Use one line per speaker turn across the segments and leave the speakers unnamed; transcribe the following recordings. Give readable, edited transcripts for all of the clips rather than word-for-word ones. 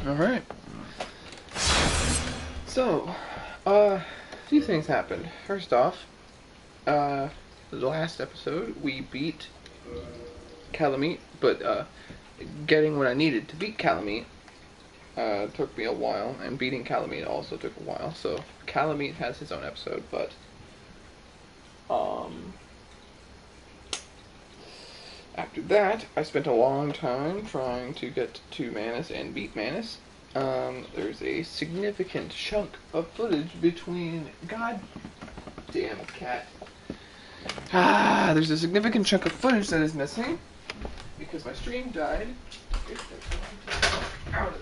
Alright. So, a few things happened. First off, the last episode we beat Calamite, but getting what I needed to beat Calamite took me a while, and beating Calamite also took a while. So Calamite has his own episode, but after that, I spent a long time trying to get to Manus and beat Manus. There's a significant chunk of footage between... God damn cat. There's a significant chunk of footage that is missing because my stream died. Out of it.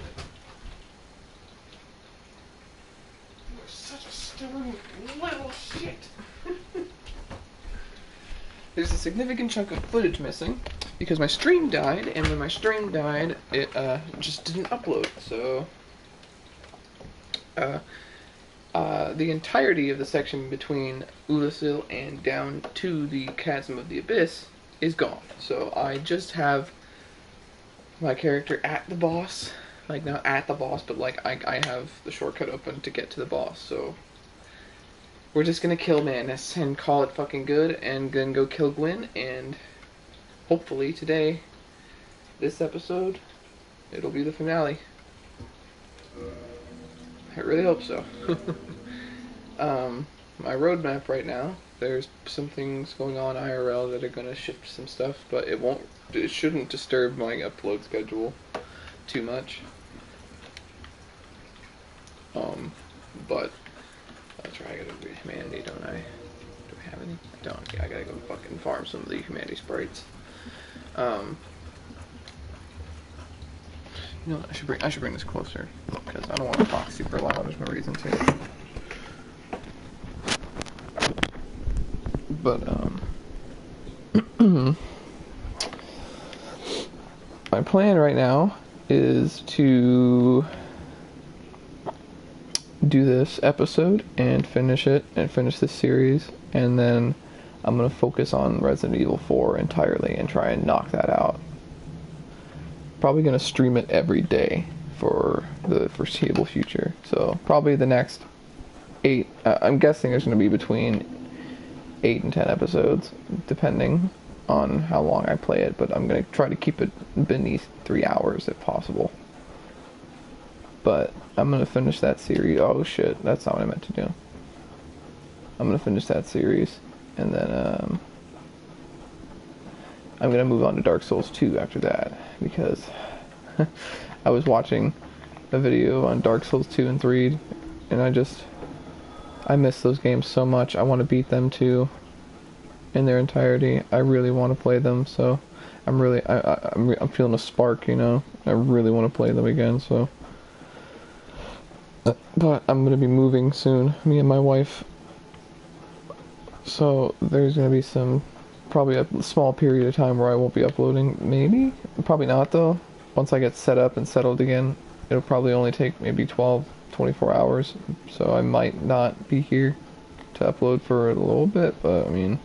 You're such a stubborn little shit. There's a significant chunk of footage missing because my stream died, and when my stream died, it just didn't upload. So the entirety of the section between Ulasil and down to the Chasm of the Abyss is gone. So I just have my character at the boss. Like, not at the boss, but like I have the shortcut open to get to the boss. So we're just gonna kill Manus and call it fucking good, and then go kill Gwyn, and hopefully today, this episode, it'll be the finale. I really hope so. My roadmap right now, there's some things going on IRL that are gonna shift some stuff, but it shouldn't disturb my upload schedule too much. But that's right, I gotta do humanity, don't I? Do I have any? I don't. Yeah, I gotta go fucking farm some of the humanity sprites. You know, I should bring this closer because I don't want to talk super loud. There's no reason to. But my plan right now is to do this episode and finish it and finish this series, and then I'm gonna focus on Resident Evil 4 entirely and try and knock that out. Probably gonna stream it every day for the foreseeable future. So probably the next 8. I'm guessing there's gonna be between 8 and 10 episodes, depending on how long I play it. But I'm gonna try to keep it beneath 3 hours if possible. But I'm gonna finish that series. Oh shit, that's not what I meant to do. I'm gonna finish that series, and then I'm gonna move on to Dark Souls 2 after that, because I was watching a video on Dark Souls 2 and 3, and I miss those games so much. I want to beat them too, in their entirety. I really want to play them, so I'm feeling a spark, you know. I really want to play them again, so. But I'm gonna be moving soon, me and my wife. So there's gonna be probably a small period of time where I won't be uploading. Maybe, probably not though. Once I get set up and settled again, it'll probably only take maybe 24 hours. So I might not be here to upload for a little bit, but I mean,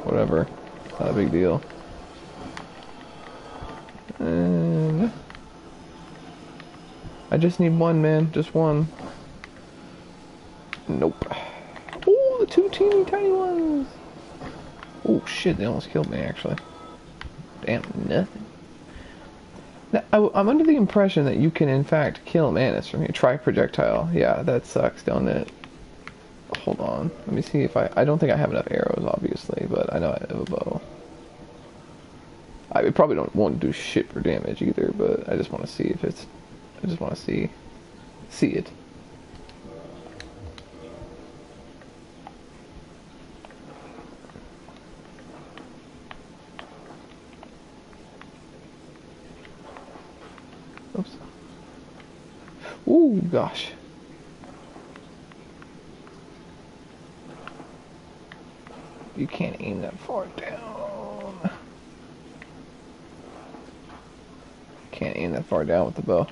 whatever. Not a big deal. And I just need one, man. Just one. Nope. Oh, the 2 teeny tiny ones. Oh shit, they almost killed me actually. Damn, nothing. Now, I'm under the impression that you can in fact kill Manus from here. Try projectile. Yeah, that sucks, don't it? Hold on. Let me see if I don't think I have enough arrows, obviously, but I know I have a bow. I probably won't do shit for damage either, but I just want to see if it's... I just want to see it. Oops. Ooh, gosh. You can't aim that far down. Can't aim that far down with the bow.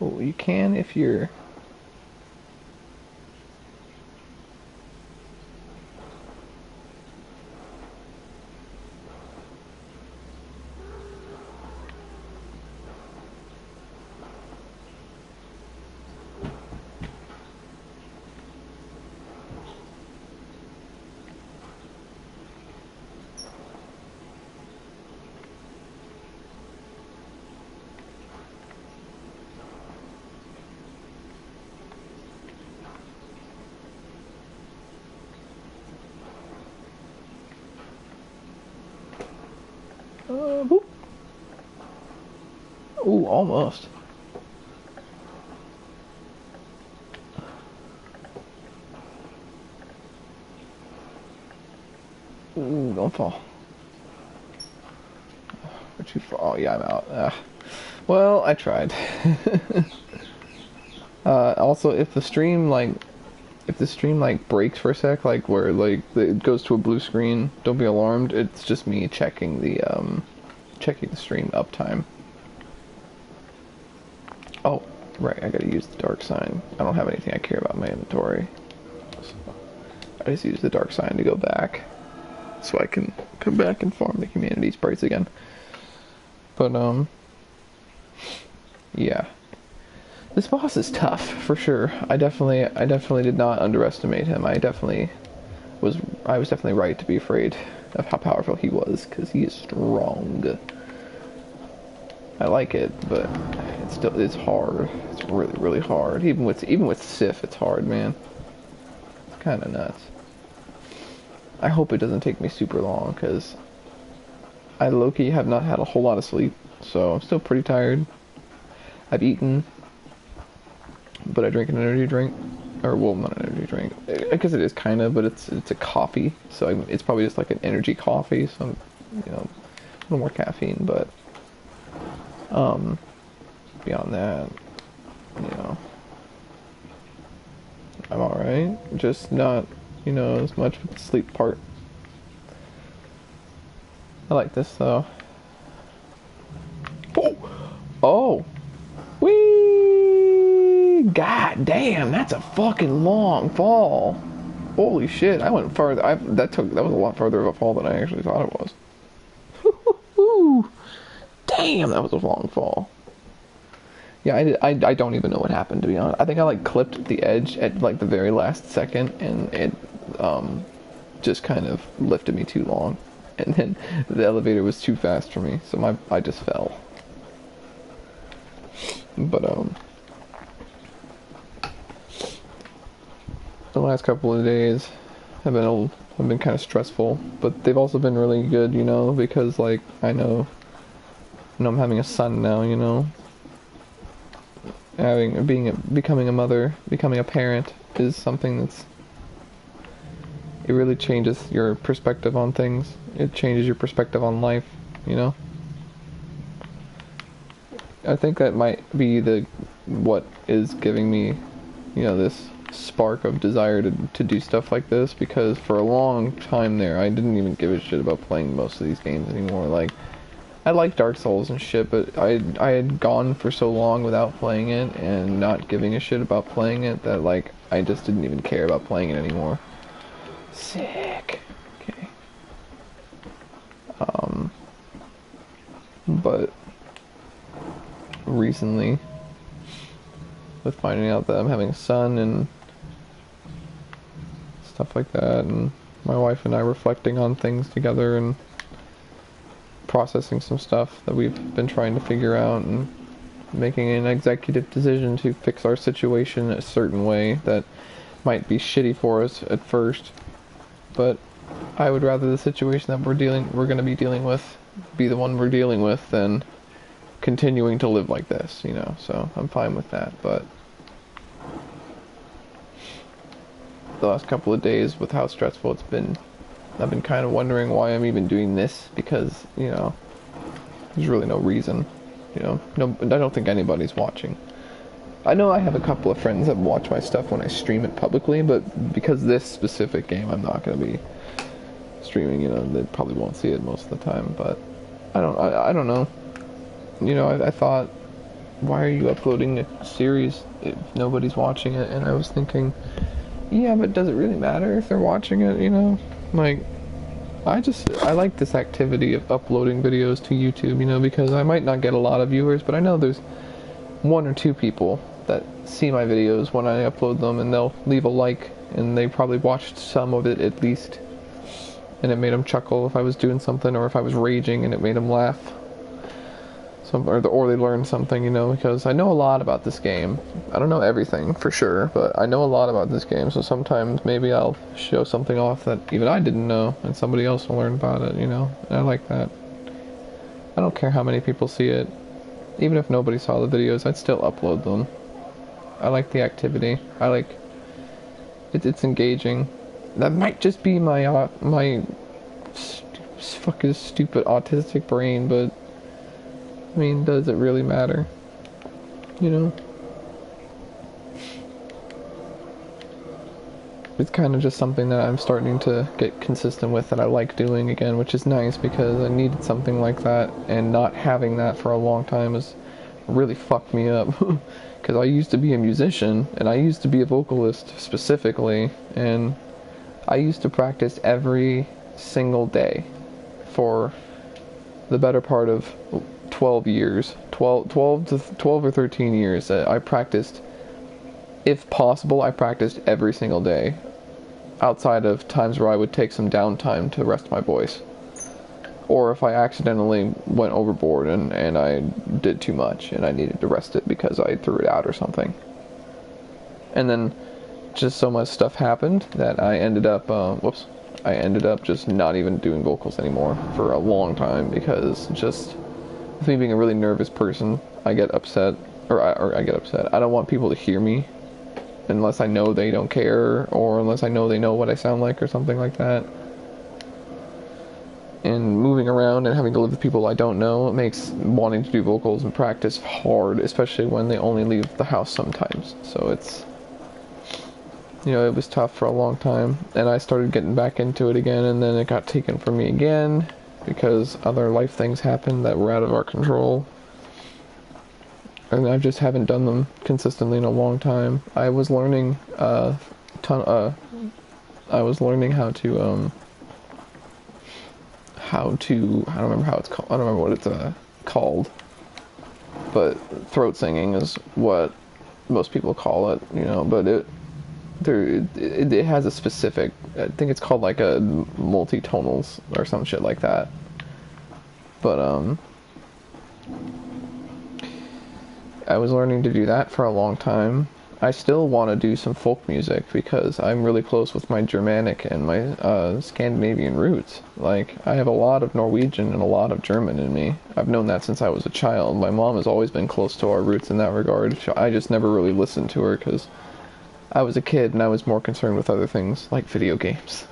Oh, you can if you're... Boop. Ooh, almost. Ooh, don't fall. Where'd you fall? Oh, yeah, I'm out. Well, I tried. Also, if the stream breaks for a sec, like where like it goes to a blue screen, don't be alarmed. It's just me checking the stream uptime. Oh, right, I gotta use the dark sign. I don't have anything I care about in my inventory, so I just use the dark sign to go back, so I can come back and farm the humanity sprites again. But yeah. This boss is tough, for sure. I definitely did not underestimate him. I was definitely right to be afraid of how powerful he was, because he is strong. I like it, but it's hard. It's really, really hard. Even with Sif, it's hard, man. It's kind of nuts. I hope it doesn't take me super long, because I low-key have not had a whole lot of sleep, so I'm still pretty tired. I've eaten, but I drink an energy drink, or well, not an energy drink. I guess it is kind of, but it's a coffee, so it's probably just like an energy coffee. So, you know, a little more caffeine, but beyond that, you know, I'm all right. Just not, you know, as much with the sleep part. I like this though. Oh, oh, whee! God damn, that's a fucking long fall. Holy shit, I went farther. That was a lot farther of a fall than I actually thought it was. Damn, that was a long fall. Yeah, I don't even know what happened, to be honest. I think I like clipped the edge at like the very last second, and it just kind of lifted me too long, and then the elevator was too fast for me, so I just fell. But the last couple of days have been kind of stressful, but they've also been really good, you know, because like I know I'm having a son now, you know. Becoming a mother, becoming a parent is something it really changes your perspective on things. It changes your perspective on life, you know. I think that might be what is giving me, you know, this spark of desire to do stuff like this, because for a long time there I didn't even give a shit about playing most of these games anymore. Like, I like Dark Souls and shit, but I had gone for so long without playing it and not giving a shit about playing it that, like, I just didn't even care about playing it anymore. Sick. Okay. But recently, with finding out that I'm having a son and stuff like that, and my wife and I reflecting on things together and processing some stuff that we've been trying to figure out, and making an executive decision to fix our situation a certain way that might be shitty for us at first, but I would rather the situation that we're going to be dealing with be the one we're dealing with than continuing to live like this, you know. So I'm fine with that. But the last couple of days, with how stressful it's been, I've been kind of wondering why I'm even doing this, because, you know, there's really no reason, you know. No, I don't think anybody's watching. I know I have a couple of friends that watch my stuff when I stream it publicly, but because this specific game I'm not going to be streaming, you know, they probably won't see it most of the time. But I don't know. You know, I thought, why are you uploading a series if nobody's watching it? And I was thinking, yeah, but does it really matter if they're watching it, you know? Like, I like this activity of uploading videos to YouTube, you know, because I might not get a lot of viewers, but I know there's one or two people that see my videos when I upload them, and they'll leave a like, and they probably watched some of it at least, and it made them chuckle if I was doing something, or if I was raging and it made them laugh. Or they learned something, you know, because I know a lot about this game. I don't know everything, for sure, but I know a lot about this game, so sometimes maybe I'll show something off that even I didn't know, and somebody else will learn about it, you know, and I like that. I don't care how many people see it. Even if nobody saw the videos, I'd still upload them. I like the activity. I like it's engaging. That might just be my fucking stupid autistic brain, but I mean, does it really matter? You know? It's kind of just something that I'm starting to get consistent with that I like doing again, which is nice because I needed something like that, and not having that for a long time has really fucked me up. Because I used to be a musician, and I used to be a vocalist specifically, and I used to practice every single day for the better part of 12 years. 12 or 13 years. I practiced, if possible, I practiced every single day, outside of times where I would take some downtime to rest my voice. Or if I accidentally went overboard and I did too much and I needed to rest it because I threw it out or something. And then just so much stuff happened that I ended up, I ended up just not even doing vocals anymore for a long time, because just with me being a really nervous person, I get upset, or I get upset. I don't want people to hear me unless I know they don't care, or unless I know they know what I sound like or something like that. And moving around and having to live with people I don't know, it makes wanting to do vocals and practice hard, especially when they only leave the house sometimes. So it's, you know, it was tough for a long time, and I started getting back into it again, and then it got taken from me again because other life things happened that were out of our control. And I just haven't done them consistently in a long time. I was learning I was learning how to I don't remember how it's called. I don't remember what it's called. But throat singing is what most people call it, you know, but it has a specific, I think it's called like a multi-tonals or some shit like that. But I was learning to do that for a long time. I still want to do some folk music because I'm really close with my Germanic and my Scandinavian roots. Like, I have a lot of Norwegian and a lot of German in me. I've known that since I was a child. My mom has always been close to our roots in that regard. I just never really listened to her because I was a kid and I was more concerned with other things, like video games.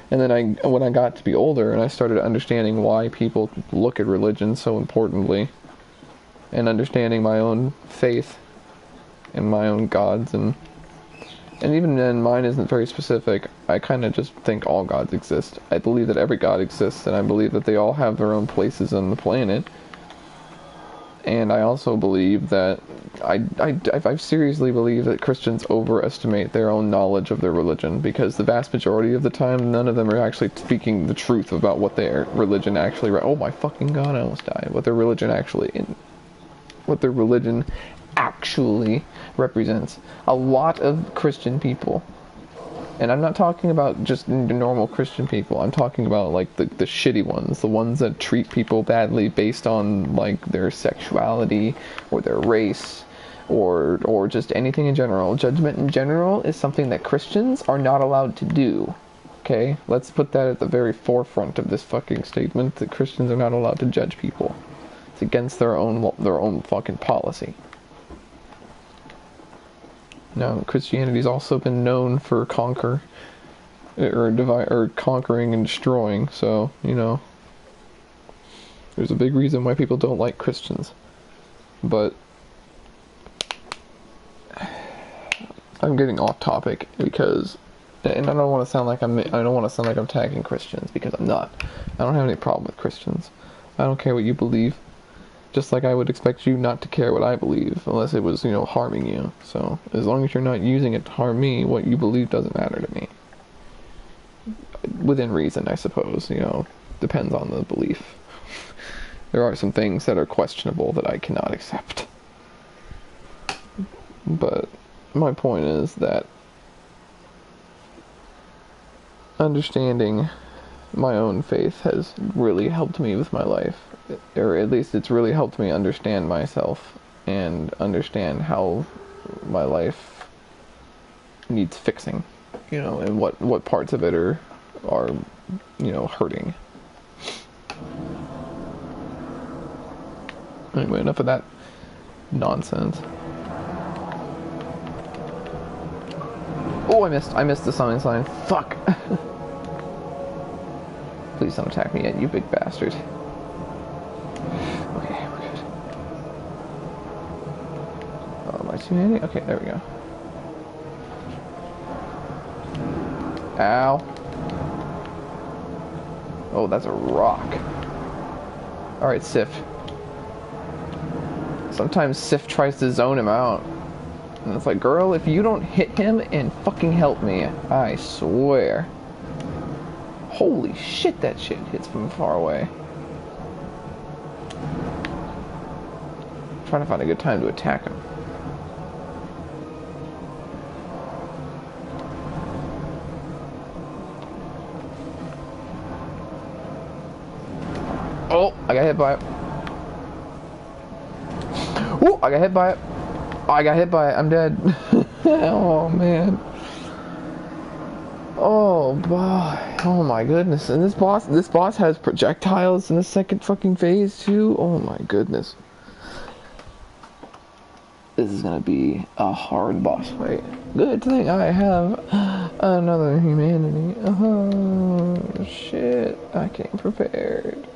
And then when I got to be older and I started understanding why people look at religion so importantly, and understanding my own faith and my own gods, and even then mine isn't very specific. I kind of just think all gods exist. I believe that every god exists, and I believe that they all have their own places on the planet. And I also believe that I seriously believe that Christians overestimate their own knowledge of their religion, because the vast majority of the time none of them are actually speaking the truth about what their religion actually, oh my fucking god, I almost died, what their religion actually represents. A lot of Christian people, and I'm not talking about just normal Christian people, I'm talking about like the shitty ones, the ones that treat people badly based on like their sexuality or their race or just anything in general. Judgment in general is something that Christians are not allowed to do. Okay? Let's put that at the very forefront of this fucking statement, that Christians are not allowed to judge people. It's against their own fucking policy. Now, Christianity's also been known for conquering and destroying, so, you know, there's a big reason why people don't like Christians. But I'm getting off topic because, and I don't want to sound like I'm tagging Christians, because I'm not. I don't have any problem with Christians. I don't care what you believe. Just like I would expect you not to care what I believe, unless it was, you know, harming you. So, as long as you're not using it to harm me, what you believe doesn't matter to me. Within reason, I suppose, you know, depends on the belief. There are some things that are questionable that I cannot accept. But my point is that understanding my own faith has really helped me with my life. Or at least it's really helped me understand myself and understand how my life needs fixing, you know, and what parts of it are you know, hurting. Anyway, enough of that nonsense. Oh, I missed the summon sign. Fuck. Please don't attack me yet, you big bastard. Okay, we're good. Oh, am I too many? Okay, there we go. Ow. Oh, that's a rock. Alright, Sif. Sometimes Sif tries to zone him out. And it's like, girl, if you don't hit him and fucking help me, I swear. Holy shit, that shit hits from far away. I'm trying to find a good time to attack him. Oh, I got hit by it. Ooh, I got hit by it. Oh, I got hit by it. I'm dead. Oh, man. Oh, boy. Oh, my goodness. And this boss has projectiles in the second fucking phase, too. Oh, my goodness. This is gonna be a hard boss fight. Good thing I have another humanity. Oh, shit. I came prepared.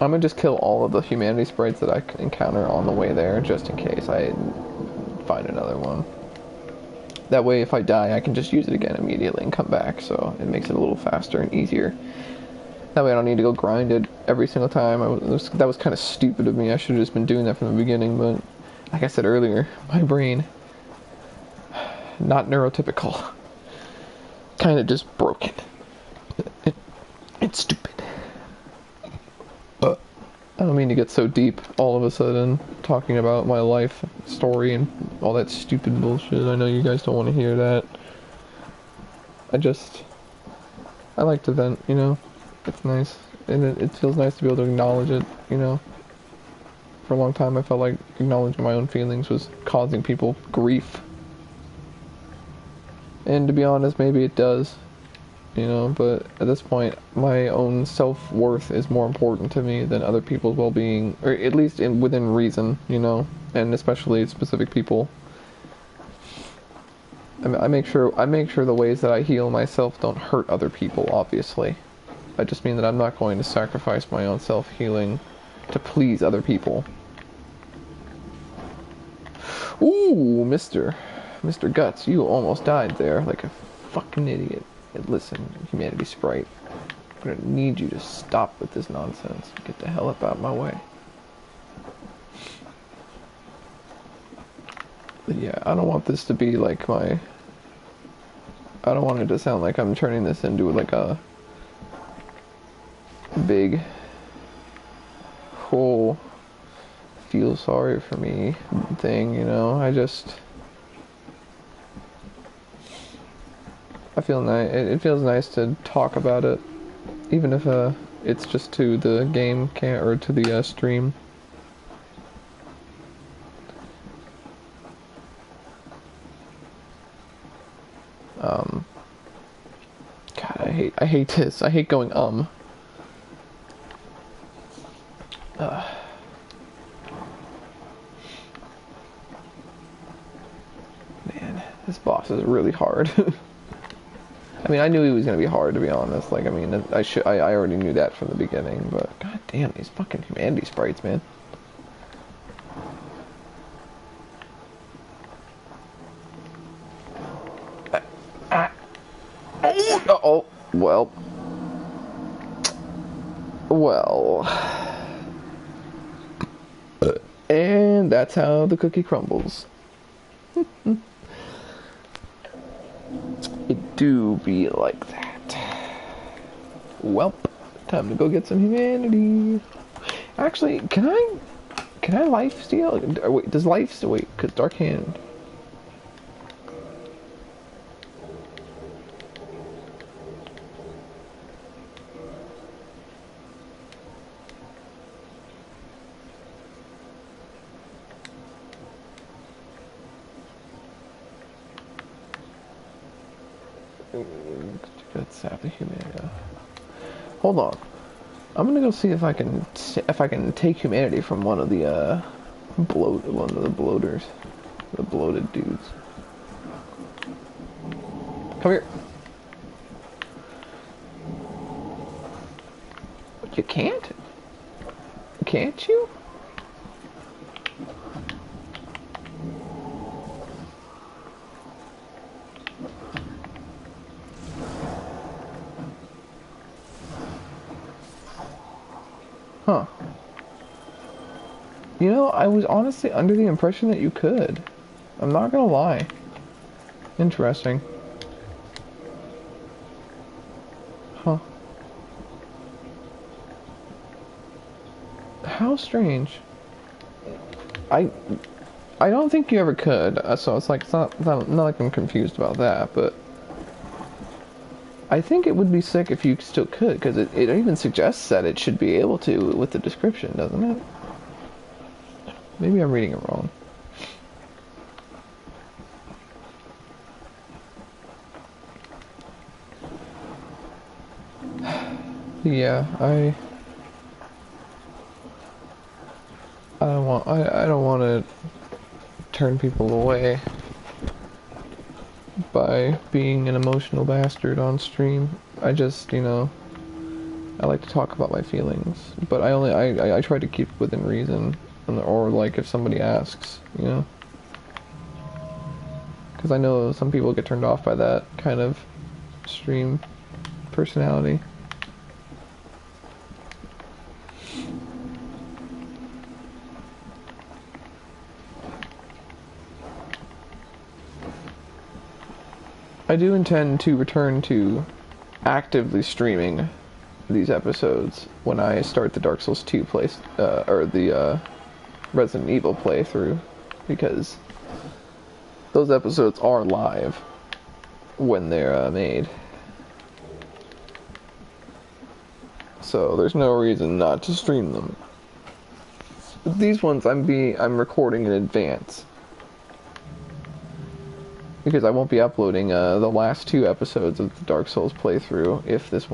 I'm gonna just kill all of the humanity sprites that I can encounter on the way there, just in case I find another one. That way, if I die, I can just use it again immediately and come back, so it makes it a little faster and easier. That way I don't need to go grind it every single time. That was kind of stupid of me. I should have just been doing that from the beginning, but like I said earlier, my brain, not neurotypical, kind of just broken. It's stupid. I don't mean to get so deep all of a sudden, talking about my life story and all that stupid bullshit. I know you guys don't want to hear that. I like to vent, you know? It's nice. And it feels nice to be able to acknowledge it, you know? For a long time I felt like acknowledging my own feelings was causing people grief. And to be honest, maybe it does. You know, but at this point, my own self-worth is more important to me than other people's well-being, or at least within reason, you know, and especially specific people. I make sure the ways that I heal myself don't hurt other people, obviously. I just mean that I'm not going to sacrifice my own self-healing to please other people. Ooh, Mr. Guts, you almost died there like a fucking idiot. Listen, humanity sprite, I'm gonna need you to stop with this nonsense. Get the hell up out of my way. But yeah, I don't want this to be like I don't want it to sound like I'm turning this into like a big whole feel sorry for me thing, you know? I feel nice. It feels nice to talk about it, even if it's just to the game or to the stream. God, I hate this. I hate going Man, this boss is really hard. I mean, I knew he was gonna be hard, to be honest. Like, I mean, I already knew that from the beginning, but god damn, these fucking humanity sprites, man. Uh-oh. Well. And that's how the cookie crumbles. It do be like that. Welp. Time to go get some humanity. Actually, can I life steal? Wait, does life still wait? Cause Dark Hand. Let's have the humanity. Hold on. I'm gonna go see if I can take humanity from one of the bloaters, the bloated dudes. Come here. You can't? Can't you? Huh. You know, I was honestly under the impression that you could. I'm not gonna lie. Interesting. Huh. How strange. I don't think you ever could, so it's like, not like I'm confused about that, but I think it would be sick if you still could, because it even suggests that it should be able to with the description, doesn't it? Maybe I'm reading it wrong. Yeah, I don't want to turn people away by being an emotional bastard on stream. I just, you know, I like to talk about my feelings, but I try to keep within reason, or like if somebody asks, you know, because I know some people get turned off by that kind of stream personality. I do intend to return to actively streaming these episodes when I start the Dark Souls 2 or the Resident Evil playthrough, because those episodes are live when they're made. So there's no reason not to stream them. These ones I'm recording in advance, because I won't be uploading the last 2 episodes of the Dark Souls playthrough if this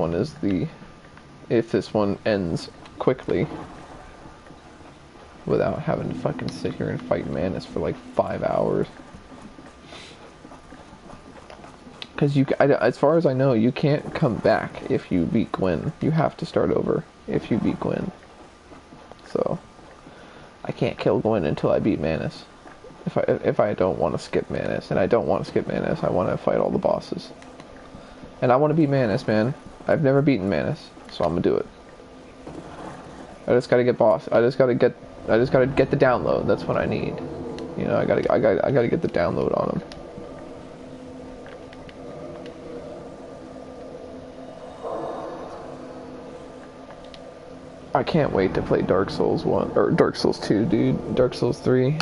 one ends quickly without having to fucking sit here and fight Manus for like 5 hours. Because as far as I know, you can't come back if you beat Gwyn. You have to start over if you beat Gwyn. So I can't kill Gwyn until I beat Manus. If I don't want to skip Manus, and I don't want to skip Manus, I want to fight all the bosses. And I want to beat Manus, man. I've never beaten Manus, so I'm gonna do it. I just gotta get I just gotta get the download. That's what I need. You know, I gotta get the download on him. I can't wait to play Dark Souls 1 or Dark Souls 2, dude. Dark Souls 3.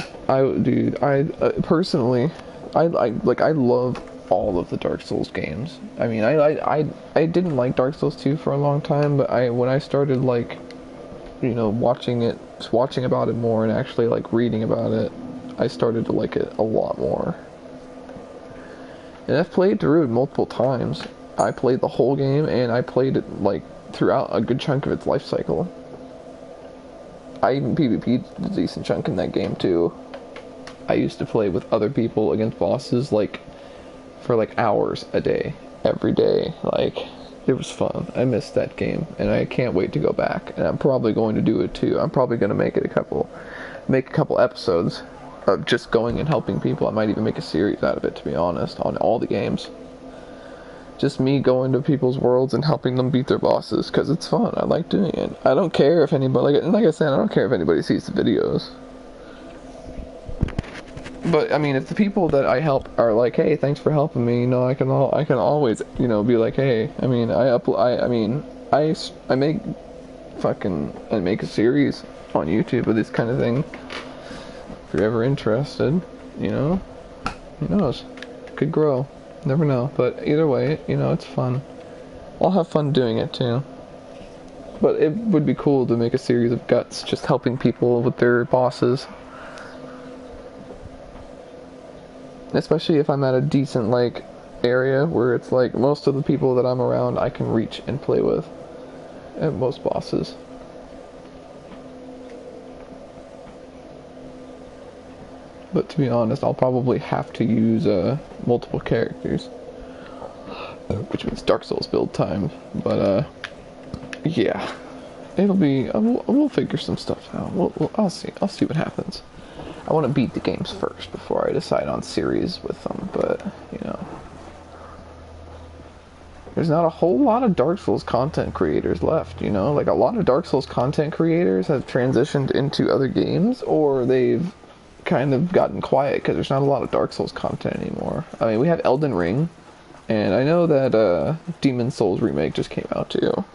Personally, I love all of the Dark Souls games. I mean, I didn't like Dark Souls 2 for a long time, but when I started, like, you know, watching about it more and actually like reading about it, I started to like it a lot more. And I've played through it multiple times. I played the whole game, and I played it like throughout a good chunk of its life cycle. I even PvP'd a decent chunk in that game too. I used to play with other people against bosses like for like hours a day, every day. Like, it was fun. I missed that game, and I can't wait to go back. And I'm probably going to do it too. I'm probably going to make a couple episodes of just going and helping people. I might even make a series out of it, to be honest, on all the games. Just me going to people's worlds and helping them beat their bosses, because it's fun. I like doing it. I don't care if anybody, like I said, I don't care if anybody sees the videos. But I mean, if the people that I help are like, "Hey, thanks for helping me," you know, I can always, you know, be like, "Hey, I mean, I make a series on YouTube of this kind of thing. If you're ever interested, you know, who knows? Could grow. Never know. But either way, you know, it's fun. I'll have fun doing it too. But it would be cool to make a series of guts, just helping people with their bosses. Especially if I'm at a decent, like, area where it's like most of the people that I'm around I can reach and play with. at most bosses. But to be honest, I'll probably have to use multiple characters, which means Dark Souls build time. But yeah, it'll be. We'll figure some stuff out. I'll see. I'll see what happens. I want to beat the games first before I decide on series with them. But you know, there's not a whole lot of Dark Souls content creators left. You know, like a lot of Dark Souls content creators have transitioned into other games, or they've kind of gotten quiet because there's not a lot of Dark Souls content anymore. I mean, we have Elden Ring, and I know that Demon Souls remake just came out too.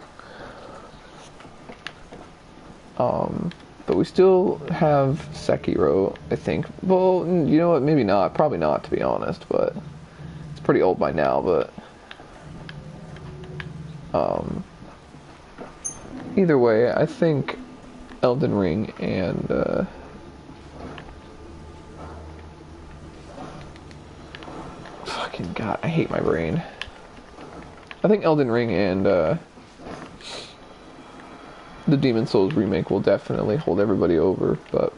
But we still have Sekiro, I think. Well, you know what? Maybe not. Probably not, to be honest. But it's pretty old by now. But either way, I think Elden Ring and fucking God, I hate my brain. I think Elden Ring and the Demon Souls remake will definitely hold everybody over, but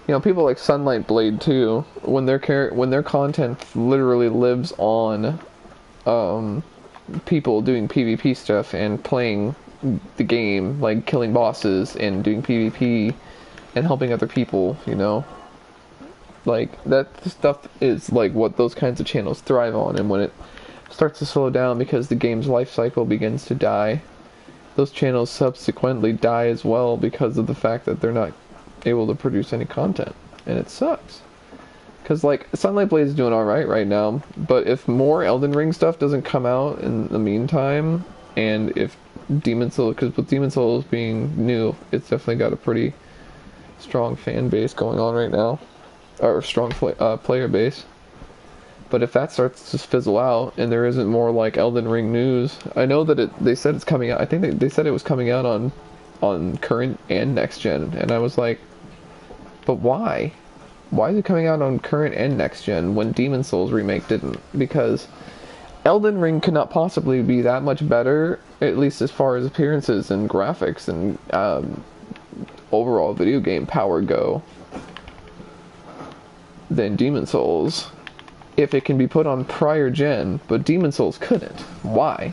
you know, people like Sunlight Blade 2, when their content literally lives on people doing PvP stuff and playing the game, like killing bosses and doing PvP and helping other people, you know. Like, that stuff is like what those kinds of channels thrive on, and when it starts to slow down because the game's life cycle begins to die, those channels subsequently die as well because of the fact that they're not able to produce any content, and it sucks. Because, like, Sunlight Blade is doing alright right now, but if more Elden Ring stuff doesn't come out in the meantime, and if Demon Souls, because with Demon Souls being new, it's definitely got a pretty strong fan base going on right now, or strong player base. But if that starts to fizzle out and there isn't more like Elden Ring news, I know that they said it's coming out. I think they said it was coming out on current and next gen, and I was like, but why? Why is it coming out on current and next gen when Demon Souls remake didn't? Because Elden Ring could not possibly be that much better, at least as far as appearances and graphics and overall video game power go, than Demon Souls, if it can be put on prior gen, but Demon Souls couldn't. Why?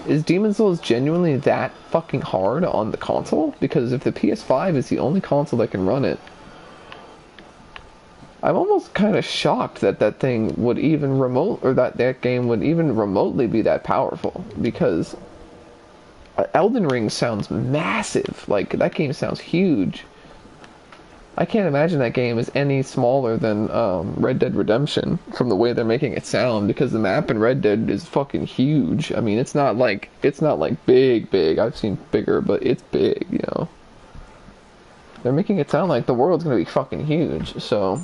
Is Demon Souls genuinely that fucking hard on the console? Because if the PS5 is the only console that can run it, I'm almost kind of shocked that that thing would even that game would even remotely be that powerful, because Elden Ring sounds massive. Like, that game sounds huge. I can't imagine that game is any smaller than Red Dead Redemption from the way they're making it sound, because the map in Red Dead is fucking huge. I mean, it's not like big. I've seen bigger, but it's big, you know. They're making it sound like the world's gonna be fucking huge, so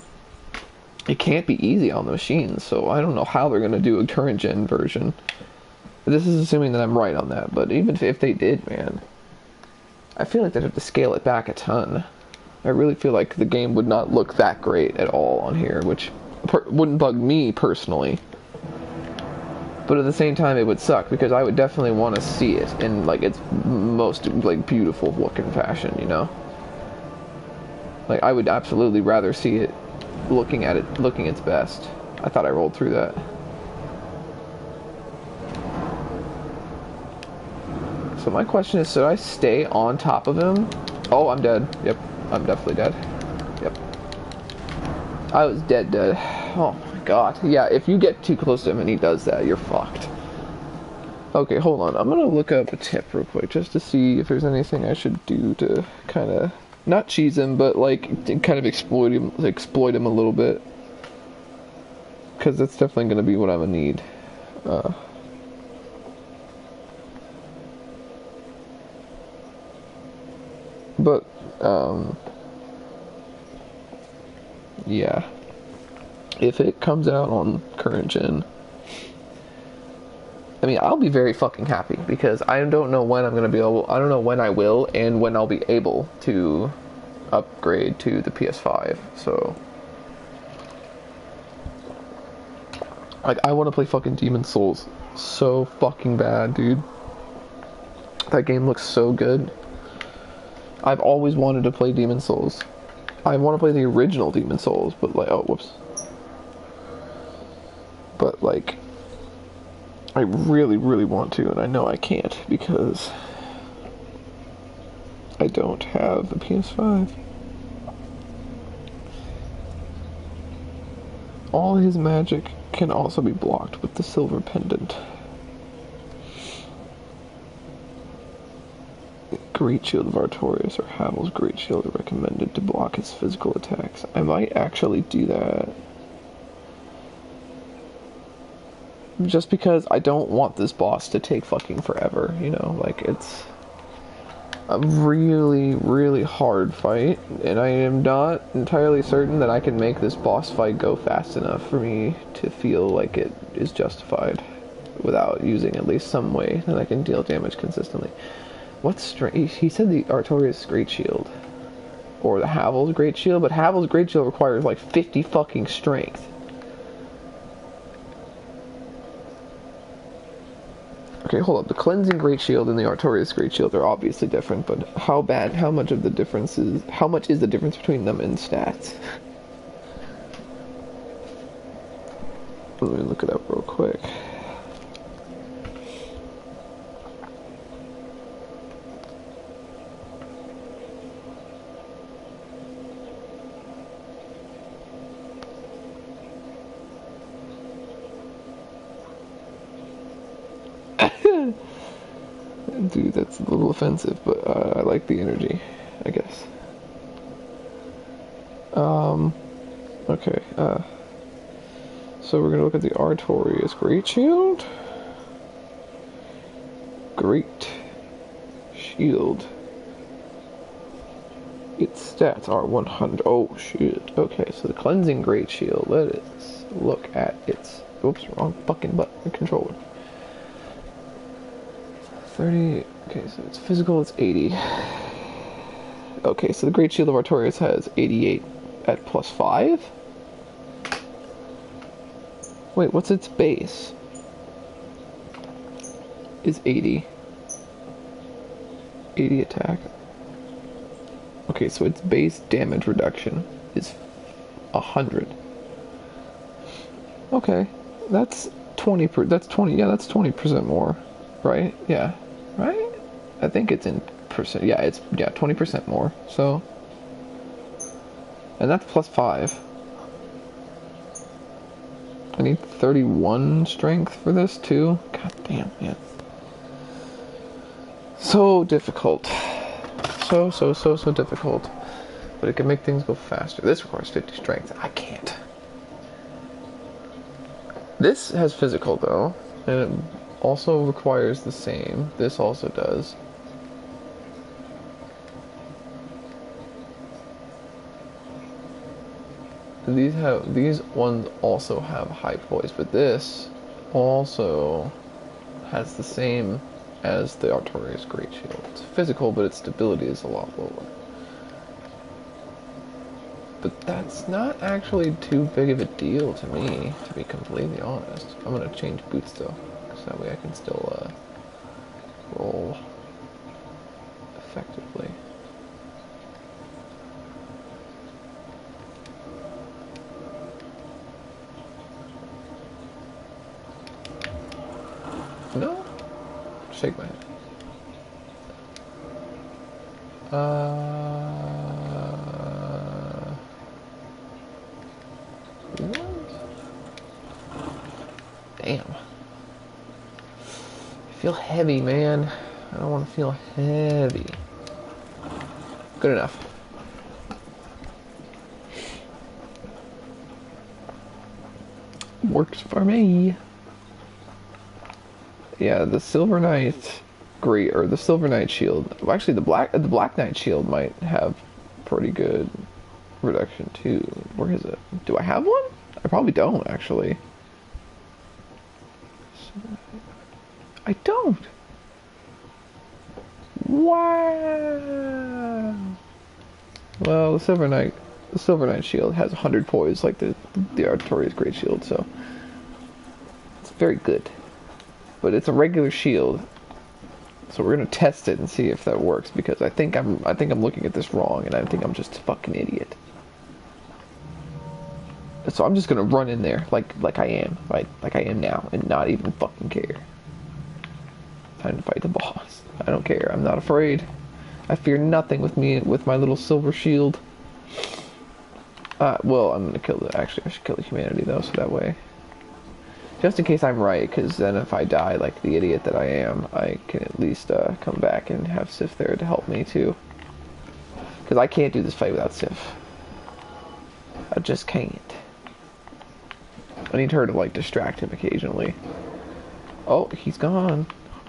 it can't be easy on the machines. So I don't know how they're gonna do a current gen version. This is assuming that I'm right on that, but even if they did, man, I feel like they'd have to scale it back a ton. I really feel like the game would not look that great at all on here, which wouldn't bug me personally. But at the same time, it would suck, because I would definitely want to see it in like its most like beautiful looking fashion, you know? Like, I would absolutely rather see it looking its best. I thought I rolled through that. So my question is, should I stay on top of him? Oh, I'm dead. Yep. I'm definitely dead. Yep. I was dead. Oh my god. Yeah, if you get too close to him and he does that, you're fucked. Okay, hold on. I'm gonna look up a tip real quick just to see if there's anything I should do to kind of not cheese him, but like to kind of exploit him a little bit. Because that's definitely gonna be what I'm gonna need. But yeah, if it comes out on current gen, I mean, I'll be very fucking happy, because I don't know when I'm gonna be able, I don't know when I will, and when I'll be able to upgrade to the PS5, so like, I want to play fucking Demon Souls so fucking bad, dude. That game looks so good. I've always wanted to play Demon Souls. I want to play the original Demon Souls, but like, oh, whoops. But like, I really, really want to, and I know I can't because I don't have a PS5. All his magic can also be blocked with the silver pendant. Great Shield of Artorias or Havel's Great Shield are recommended to block his physical attacks. I might actually do that. Just because I don't want this boss to take fucking forever, you know? Like, it's a really, really hard fight, and I am not entirely certain that I can make this boss fight go fast enough for me to feel like it is justified without using at least some way that I can deal damage consistently. What's strength? He said the Artorias Great Shield. Or the Havel's Great Shield, but Havel's Great Shield requires like 50 fucking strength. Okay, hold up. The Cleansing Great Shield and the Artorias Great Shield are obviously different, but how much is the difference between them in stats? Let me look it up real quick. Dude, that's a little offensive, but I like the energy, I guess. Okay, so we're gonna look at the Artorias Great Shield. Great Shield. Its stats are 100. Oh, shit. Okay, so the Cleansing Great Shield. Let us look at its... Oops, wrong fucking button. Controller. 30, okay, so it's physical, it's 80. Okay, so the Great Shield of Artorias has 88 at plus 5? Wait, what's its base? Is 80. 80 attack. Okay, so its base damage reduction is 100. Okay, that's 20 that's 20% more, right? Yeah. Right? I think it's in percent. Yeah, it's 20% more. So, and that's plus 5. I need 31 strength for this too. God damn, man. So difficult. So difficult. But it can make things go faster. This requires 50 strength. I can't. This has physical though, and it also requires the same. This also does. These ones also have high poise, but this also has the same as the Artorias Great Shield. It's physical, but its stability is a lot lower. But that's not actually too big of a deal to me, to be completely honest. I'm gonna change boots though, so that way I can still roll effectively. No? Shake my head. What? Damn. I feel heavy, man. I don't want to feel heavy. Good enough. Works for me. Yeah, the Silver Knight the Silver Knight shield. Well, actually, the Black Knight shield might have pretty good reduction too. Where is it? Do I have one? I probably don't actually. I don't. Wow. Well, the Silver Knight shield has 100 poise like the Artorias Great Shield, so it's very good. But it's a regular shield. So we're gonna test it and see if that works, because I think I'm looking at this wrong, and I think I'm just a fucking idiot. So I'm just gonna run in there like I am, right? Like I am now, and not even fucking care. Time to fight the boss. I don't care. I'm not afraid. I fear nothing with my little silver shield. Well, I'm gonna kill the. Actually, I should kill the humanity though, so that way, just in case I'm right, because then if I die like the idiot that I am, I can at least come back and have Sif there to help me too. Because I can't do this fight without Sif. I just can't. I need her to like distract him occasionally. Oh, he's gone.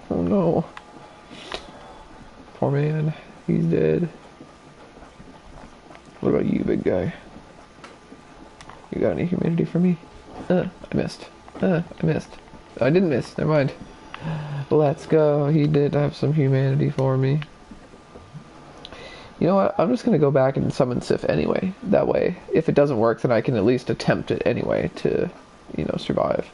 Oh no. Poor man. He's dead. What about you, big guy? You got any humanity for me? I missed. I missed. I didn't miss. Never mind. Let's go. He did have some humanity for me. You know what? I'm just going to go back and summon Sif anyway. That way, if it doesn't work, then I can at least attempt it anyway to, you know, survive.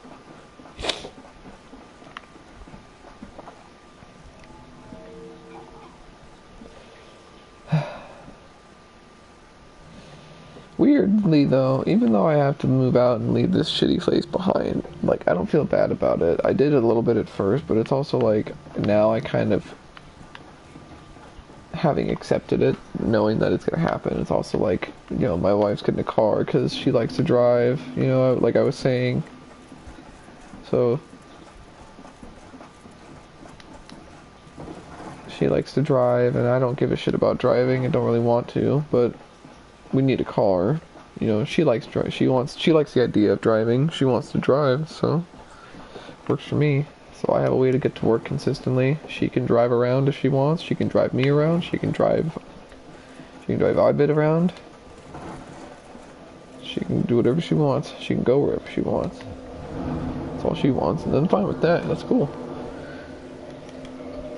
Weirdly though, even though I have to move out and leave this shitty place behind, like, I don't feel bad about it. I did a little bit at first, but it's also like, now I kind of, having accepted it, knowing that it's gonna happen, it's also like, you know, my wife's getting a car because she likes to drive, you know, like I was saying. So, she likes to drive, and I don't give a shit about driving, I don't really want to, but we need a car. You know, she likes drive. She likes the idea of driving. She wants to drive, so works for me. So I have a way to get to work consistently. She can drive around if she wants. She can drive me around. She can drive Oddbit around. She can do whatever she wants. She can go wherever she wants. That's all she wants, and I'm fine with that. That's cool.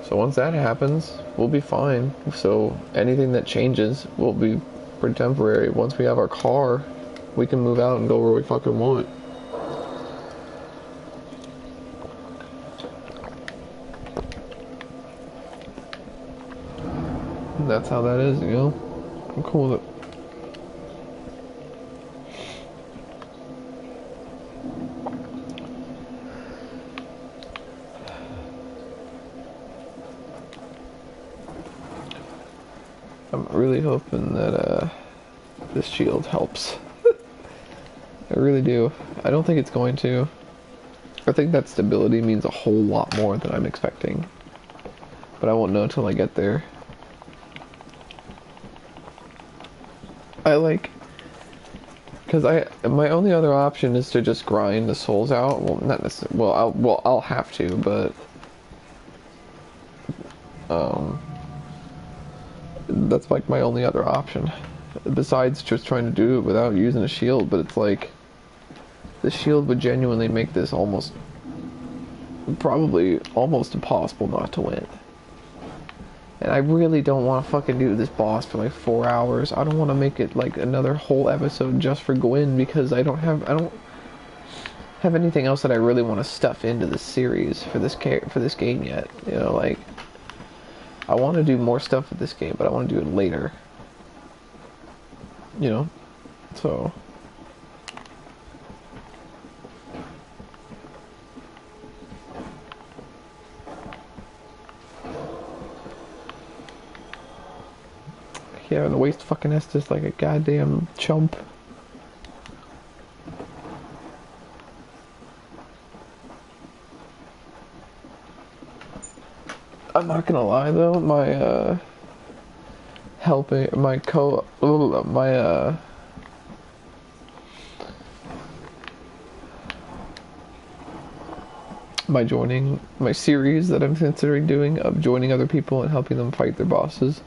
So once that happens, we'll be fine. So anything that changes will be pretty temporary. Once we have our car, we can move out and go where we fucking want. And that's how that is, you know? I'm cool with it. I'm really hoping that this shield helps. I really do. I don't think it's going to. I think that stability means a whole lot more than I'm expecting. But I won't know until I get there. Because my only other option is to just grind the souls out. Well, not necessarily. Well, I'll have to, but that's like my only other option, besides just trying to do it without using a shield. But it's like, the shield would genuinely make this probably almost impossible not to win. And I really don't want to fucking do this boss for like 4 hours. I don't want to make it like another whole episode just for Gwyn, because I don't have anything else that I really want to stuff into this series for this game yet. You know, like, I want to do more stuff with this game, but I want to do it later. You know? So yeah, the waste fucking Estes like a goddamn chump. I'm not gonna lie though, my my series that I'm considering doing of joining other people and helping them fight their bosses,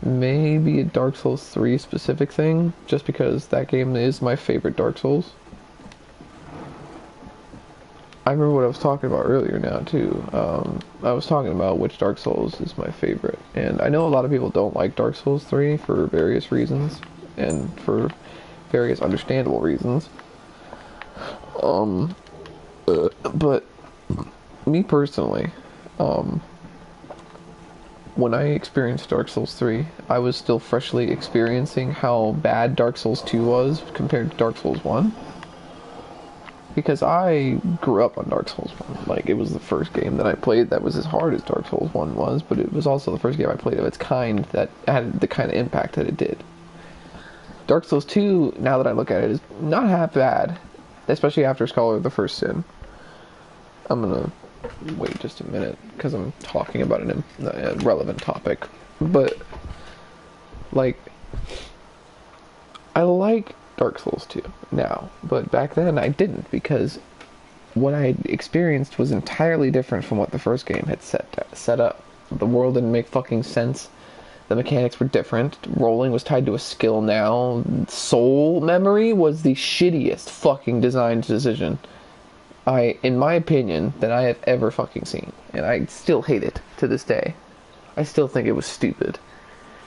maybe a Dark Souls 3 specific thing, just because that game is my favorite Dark Souls. I remember what I was talking about earlier now too. I was talking about which Dark Souls is my favorite, and I know a lot of people don't like Dark Souls 3 for various reasons, and for various understandable reasons. But me personally, when I experienced Dark Souls 3, I was still freshly experiencing how bad Dark Souls 2 was compared to Dark Souls 1. Because I grew up on Dark Souls 1. Like, it was the first game that I played that was as hard as Dark Souls 1 was, but it was also the first game I played of its kind that had the kind of impact that it did. Dark Souls 2, now that I look at it, is not half bad, especially after Scholar of the First Sin. I'm gonna wait just a minute, because I'm talking about a relevant topic. But, like, I like Dark Souls 2 now, but back then I didn't, because what I experienced was entirely different from what the first game had set up. The world didn't make fucking sense. The mechanics were different. Rolling was tied to a skill now. Soul memory was the shittiest fucking design decision, in my opinion, that I have ever fucking seen. And I still hate it to this day. I still think it was stupid.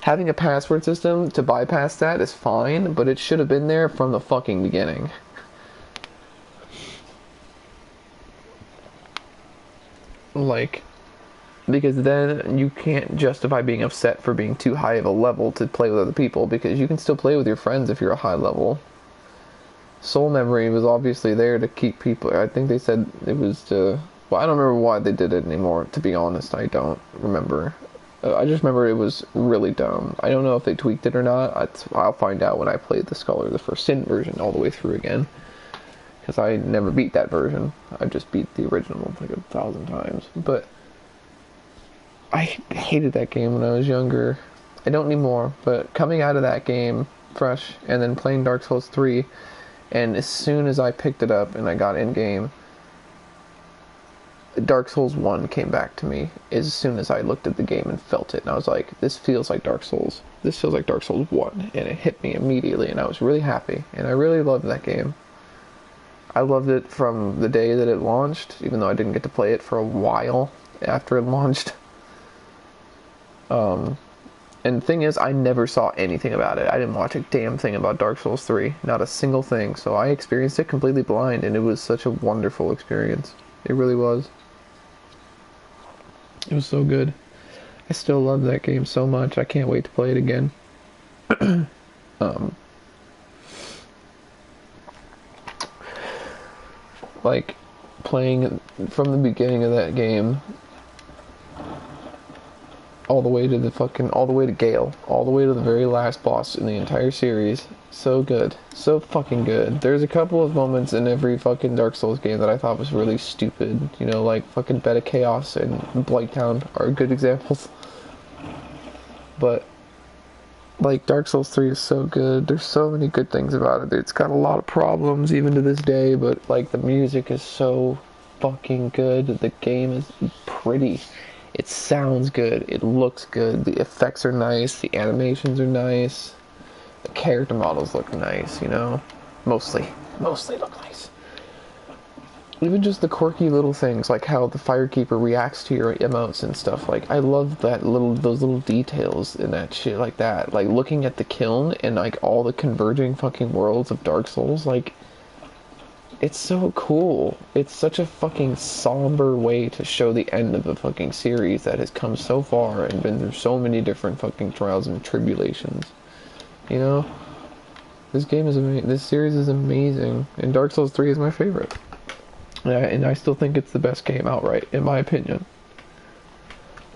Having a password system to bypass that is fine, but it should have been there from the fucking beginning. Like, because then you can't justify being upset for being too high of a level to play with other people, because you can still play with your friends if you're a high level. Soul memory was obviously there to keep people. I think they said it was to... Well, I don't remember why they did it anymore, to be honest. I don't remember. I just remember it was really dumb. I don't know if they tweaked it or not. I'll find out when I play the Scholar of the First Sin version all the way through again. Because I never beat that version. I just beat the original like 1,000 times. But I hated that game when I was younger. I don't anymore, but coming out of that game fresh and then playing Dark Souls 3, and as soon as I picked it up and I got in game, Dark Souls 1 came back to me as soon as I looked at the game and felt it, and I was like, this feels like Dark Souls. This feels like Dark Souls 1, and it hit me immediately, and I was really happy, and I really loved that game. I loved it from the day that it launched, even though I didn't get to play it for a while after it launched. And the thing is, I never saw anything about it. I didn't watch a damn thing about Dark Souls 3. Not a single thing. So I experienced it completely blind, and it was such a wonderful experience. It really was. It was so good. I still love that game so much. I can't wait to play it again. Like, playing from the beginning of that game all the way to Gale, all the way to the very last boss in the entire series. So good. So fucking good. There's a couple of moments in every fucking Dark Souls game that I thought was really stupid. You know, like fucking Beta Chaos and Blighttown are good examples. But, like, Dark Souls 3 is so good. There's so many good things about it. It's got a lot of problems even to this day, but, like, the music is so fucking good. The game is pretty. It sounds good. It looks good. The effects are nice. The animations are nice. The character models look nice, you know? Mostly look nice. Even just the quirky little things, like how the Firekeeper reacts to your emotes and stuff. Like, I love those little details in that shit like that. Like, looking at the kiln and, like, all the converging fucking worlds of Dark Souls, like, it's so cool. It's such a fucking somber way to show the end of a fucking series that has come so far and been through so many different fucking trials and tribulations. You know? This game is amazing. This series is amazing. And Dark Souls 3 is my favorite. And I still think it's the best game outright, in my opinion.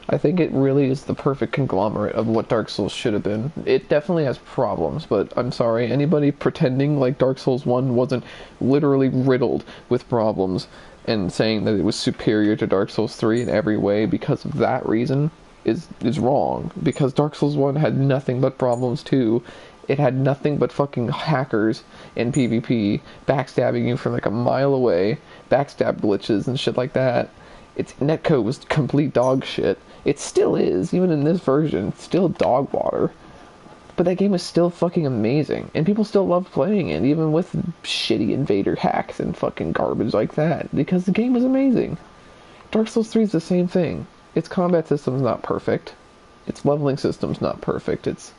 I think it really is the perfect conglomerate of what Dark Souls should have been. It definitely has problems, but I'm sorry, anybody pretending like Dark Souls 1 wasn't literally riddled with problems and saying that it was superior to Dark Souls 3 in every way because of that reason is wrong. Because Dark Souls 1 had nothing but problems too. It had nothing but fucking hackers in PvP backstabbing you from like a mile away, backstab glitches and shit like that. Its netcode was complete dog shit. It still is, even in this version. It's still dog water. But that game was still fucking amazing. And people still loved playing it, even with shitty invader hacks and fucking garbage like that. Because the game was amazing. Dark Souls 3 is the same thing. Its combat system's not perfect. Its leveling system's not perfect. Its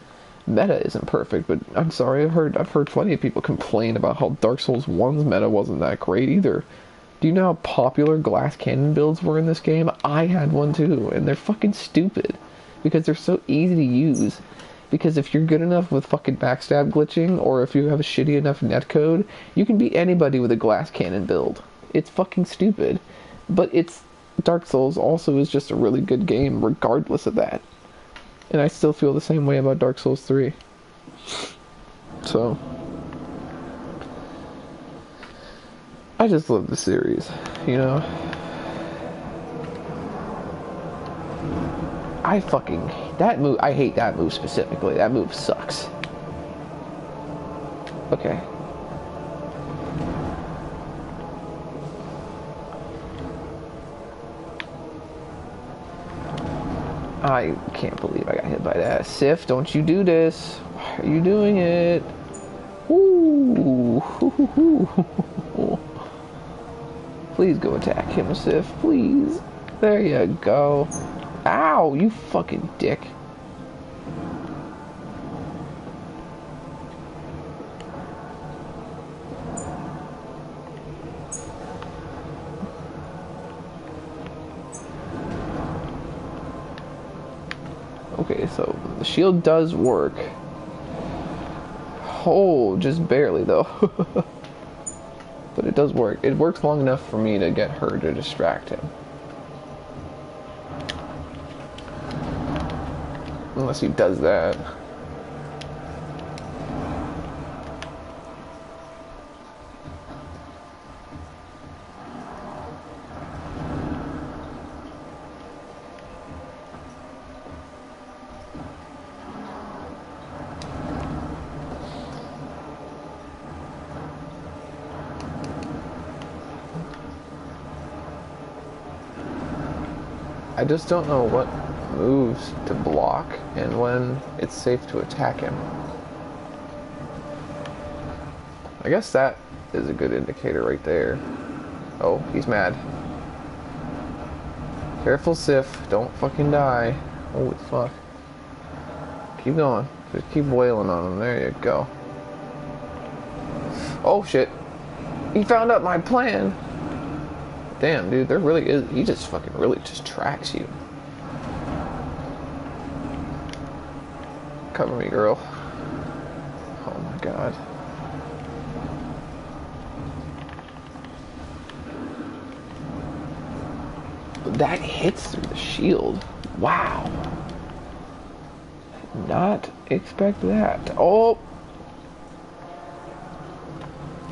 meta isn't perfect. But I'm sorry, I've heard plenty of people complain about how Dark Souls 1's meta wasn't that great either. Do you know how popular glass cannon builds were in this game? I had one too, and they're fucking stupid. because they're so easy to use. Because if you're good enough with fucking backstab glitching, or if you have a shitty enough netcode, you can beat anybody with a glass cannon build. It's fucking stupid. But it's Dark Souls also is just a really good game regardless of that. And I still feel the same way about Dark Souls 3. So I just love the series, you know? That move, I hate that move specifically. That move sucks. Okay. I can't believe I got hit by that. Sif, don't you do this. Why are you doing it? Ooh. Please go attack him, Sif. Please. There you go. Ow, you fucking dick. Okay, so the shield does work. Oh, just barely though. But it does work. It works long enough for me to get her to distract him. Unless he does that. I just don't know what moves to block and when it's safe to attack him. I guess that is a good indicator right there. Oh, he's mad. Careful, Sif. Don't fucking die. Holy fuck. Keep going. Just keep wailing on him. There you go. Oh shit. He found out my plan. Damn, dude, there really is. He just fucking really just tracks you. Cover me, girl. Oh my god. That hits through the shield. Wow. Did not expect that. Oh.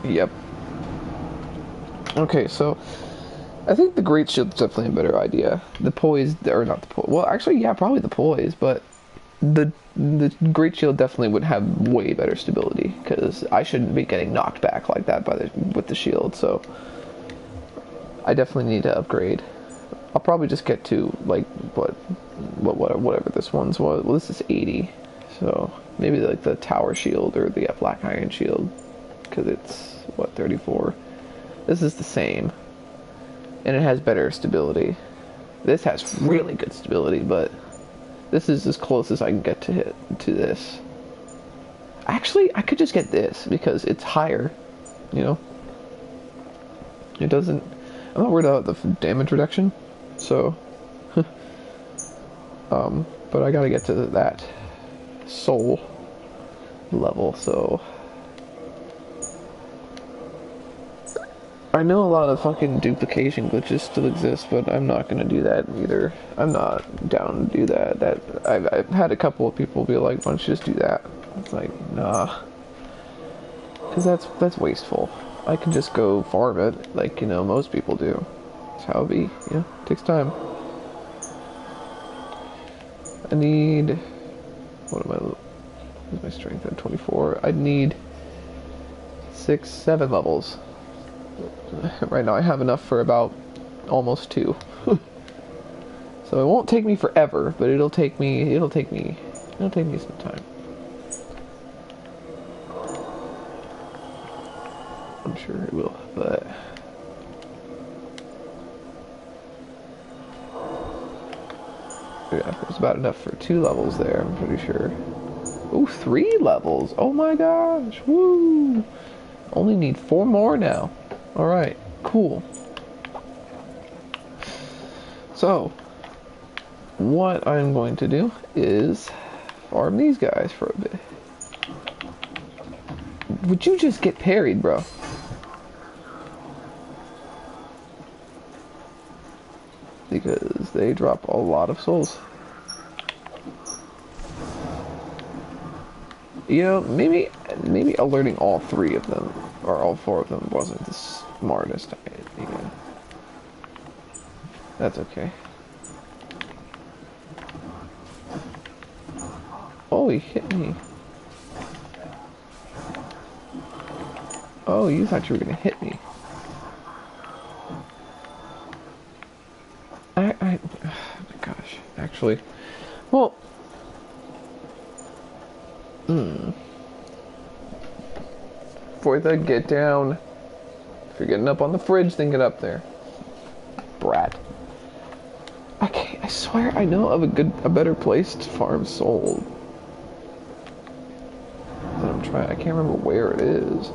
Yep. Okay, so I think the Great Shield's definitely a better idea. The poise, or not the poise. Well, actually, yeah, probably the poise, but the Great Shield definitely would have way better stability because I shouldn't be getting knocked back like that with the shield. So I definitely need to upgrade. I'll probably just get to like whatever this one's was. Well, this is 80, so maybe like the Tower Shield or the Black Iron Shield because it's what 34. This is the same. And it has better stability. This has really good stability, but this is as close as I can get to this. Actually, I could just get this because it's higher, you know? It doesn't... I'm not worried about the damage reduction, so... but I gotta get to that soul level, so... I know a lot of fucking duplication glitches still exist, but I'm not gonna do that either. I'm not down to do that. I've had a couple of people be like, "Why don't you just do that?" It's like, nah, because that's wasteful. I can just go farm it, like most people do. That's how it be. It takes time. I need. What am I? What's my strength at 24? I need 6, 7 levels. Right now I have enough for about almost 2. So it won't take me forever, but it'll take me some time. I'm sure it will, but yeah, there's about enough for 2 levels there, I'm pretty sure. Ooh, 3 levels. Oh my gosh. Woo. Only need 4 more now. Alright, cool. So, what I'm going to do is farm these guys for a bit. Would you just get parried, bro? Because they drop a lot of souls. You know, maybe alerting all three of them, or all four of them, wasn't the smartest idea. That's okay. Oh, he hit me. Oh, you thought you were gonna hit me. Oh my gosh, actually. Well, Foytha, get down. If you're getting up on the fridge, then get up there. Brat. Okay, I swear I know of a better place to farm soul. But I'm trying, I can't remember where it is.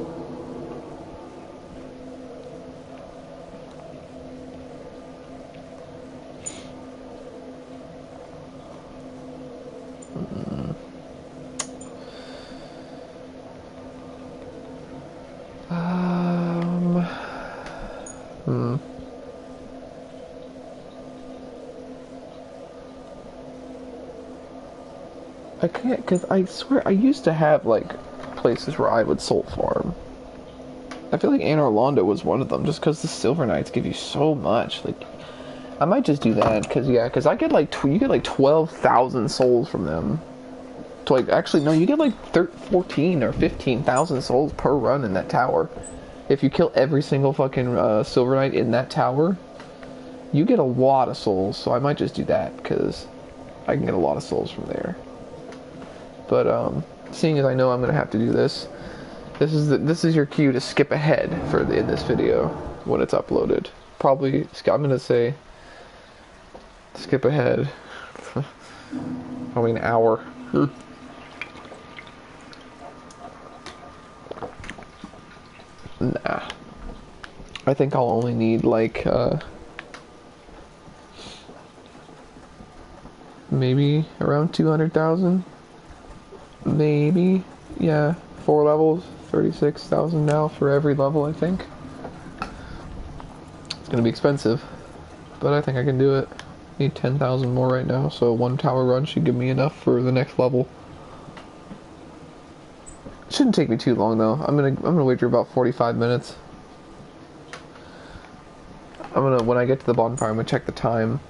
I can't, because I swear I used to have, like, places where I would soul farm. I feel like Anor Londo was one of them, just because the Silver Knights give you so much. Like, I might just do that, because I get, like, you get, like, 12,000 souls from them. To, like, actually, no, you get, like, 14 or 15,000 souls per run in that tower. If you kill every single fucking Silver Knight in that tower, you get a lot of souls, so I might just do that, because I can get a lot of souls from there. But seeing as I know I'm gonna have to do this, this is your cue to skip ahead in this video when it's uploaded. Probably I'm gonna say skip ahead, probably an hour. Nah, I think I'll only need like maybe around 200,000. Maybe, yeah, 4 levels, 36,000 now for every level, I think. It's gonna be expensive, but I think I can do it. Need 10,000 more right now, so one tower run should give me enough for the next level. Shouldn't take me too long though. I'm gonna wait for about 45 minutes. When I get to the bonfire, I'm gonna check the time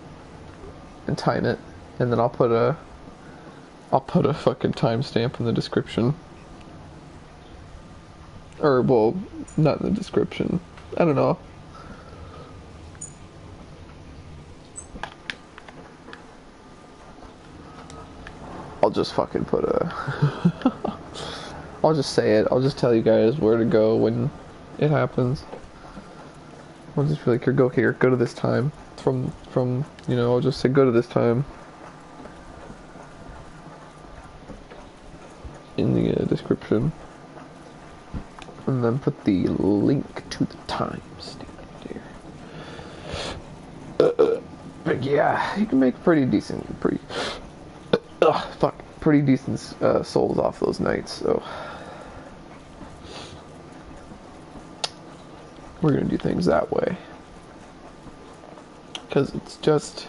and time it, and then I'll put a fucking timestamp in the description. Or, well, not in the description. I don't know. I'll just fucking put a... I'll just say it. I'll just tell you guys where to go when it happens. I'll just be like, go here, go to this time. From, you know, I'll just say, go to this time. In the description, and then put the link to the timestamp there. But yeah, you can make pretty decent souls off those knights. So we're gonna do things that way, because it's just.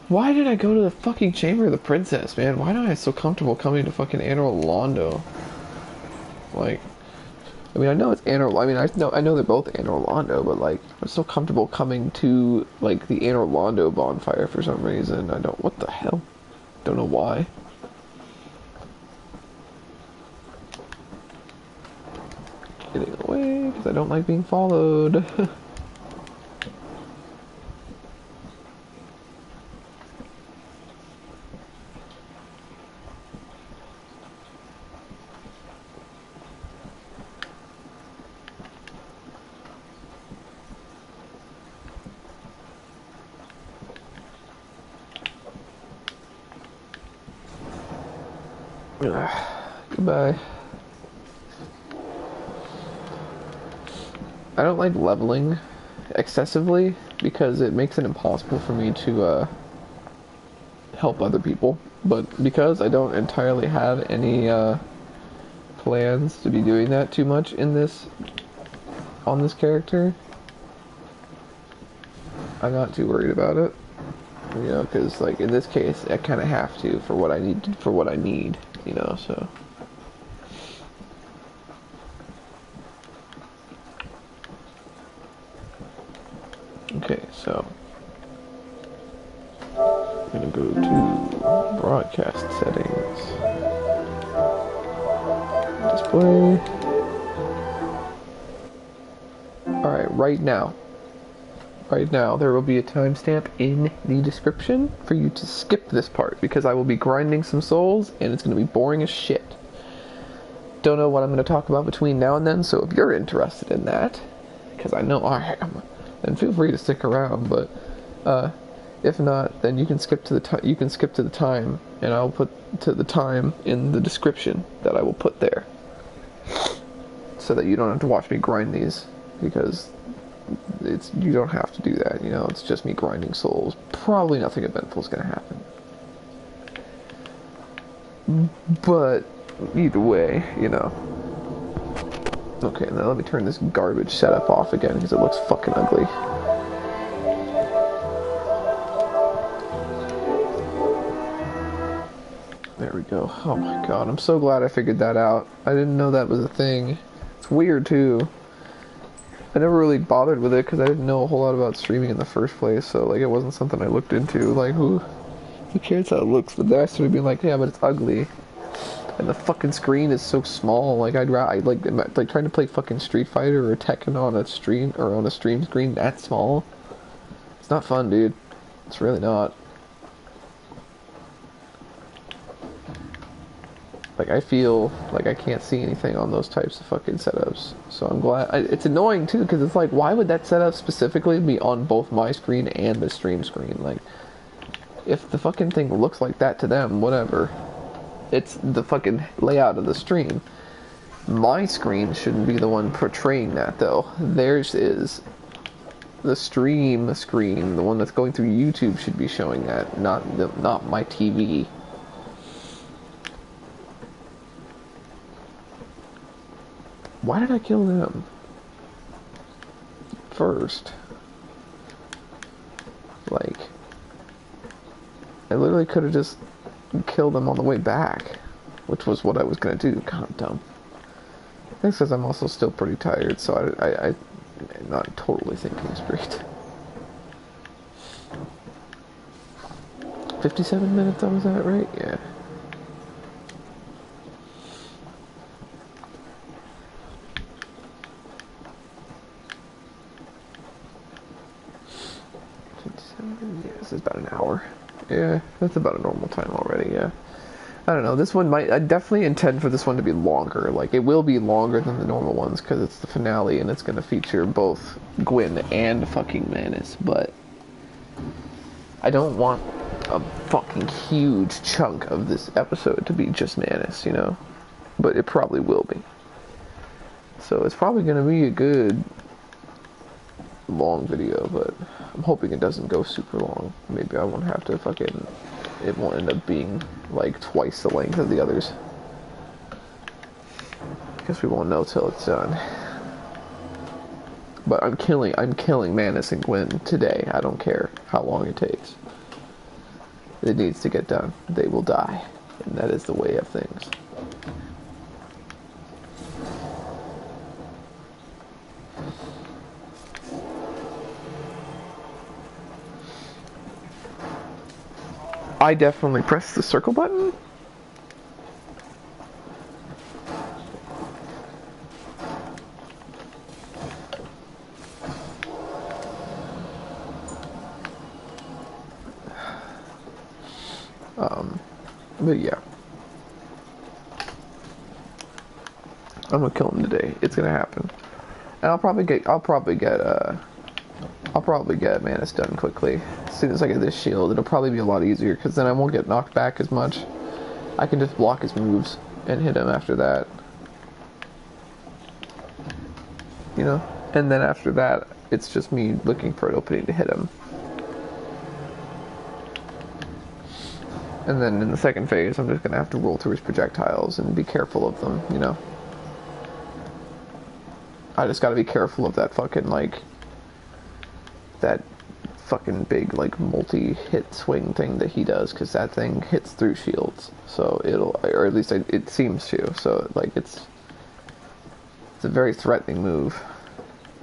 Why did I go to the fucking Chamber of the Princess, man? Why am I so comfortable coming to fucking Anor Londo? Like, I mean, I know it's Anor. I mean, I know they're both Anor Londo, but like, I'm so comfortable coming to like the Anor Londo bonfire for some reason. I don't. What the hell? Don't know why. Getting away because I don't like being followed. Goodbye. I don't like leveling excessively because it makes it impossible for me to help other people. But because I don't entirely have any plans to be doing that too much in this on this character, I'm not too worried about it. You know, because like in this case, I kind of have to for what I need. You know, so. Okay, so I'm gonna go to broadcast settings, display. Alright, right now, there will be a timestamp in the description for you to skip this part because I will be grinding some souls and it's gonna be boring as shit. Don't know what I'm gonna talk about between now and then, so if you're interested in that, because I know I am, then feel free to stick around. But if not, then you can skip to the time, and I'll put to the time in the description that I will put there, so that you don't have to watch me grind these, because you don't have to do that. You know, it's just me grinding souls. Probably nothing eventful is gonna happen. But either way, you know. Okay, now let me turn this garbage setup off again because it looks fucking ugly. There we go. Oh my god, I'm so glad I figured that out. I didn't know that was a thing. It's weird too. I never really bothered with it because I didn't know a whole lot about streaming in the first place, so like it wasn't something I looked into. Like who cares how it looks? But then I started being like, yeah, but it's ugly. And the fucking screen is so small. Like I like trying to play fucking Street Fighter or Tekken on a stream screen that small. It's not fun, dude. It's really not. Like I feel like I can't see anything on those types of fucking setups. So I'm glad. It's annoying too because it's like, why would that setup specifically be on both my screen and the stream screen? Like, if the fucking thing looks like that to them, whatever. It's the fucking layout of the stream. My screen shouldn't be the one portraying that, though. Theirs is. The stream screen, the one that's going through YouTube, should be showing that, not my TV. Why did I kill them first? Like, I literally could have just kill them on the way back, which was what I was gonna do. God, I'm dumb. I think because I'm also still pretty tired, so I'm not totally thinking straight. 57 minutes, I was at, right? Yeah. Yeah, this is about an hour. Yeah, that's about a normal time already, yeah. I don't know, this one I definitely intend for this one to be longer. Like, it will be longer than the normal ones, because it's the finale, and it's going to feature both Gwyn and fucking Manus, but I don't want a fucking huge chunk of this episode to be just Manus, you know? But it probably will be. So it's probably going to be a good long video, but I'm hoping it doesn't go super long. Maybe I won't have to fucking... It won't end up being like twice the length of the others. Guess we won't know till it's done. But I'm killing Manus and Gwyn today. I don't care how long it takes. It needs to get done. They will die. And that is the way of things. I definitely pressed the circle button. But yeah. I'm gonna kill him today. It's gonna happen. And I'll probably get Manus done quickly. As soon as I get this shield, it'll probably be a lot easier, because then I won't get knocked back as much. I can just block his moves and hit him after that. You know? And then after that, it's just me looking for an opening to hit him. And then in the second phase, I'm just gonna have to roll through his projectiles and be careful of them, you know? I just gotta be careful of that fucking, like, that fucking big, like, multi-hit swing thing that he does, because that thing hits through shields. So it'll, or at least it seems to, so, like, it's a very threatening move.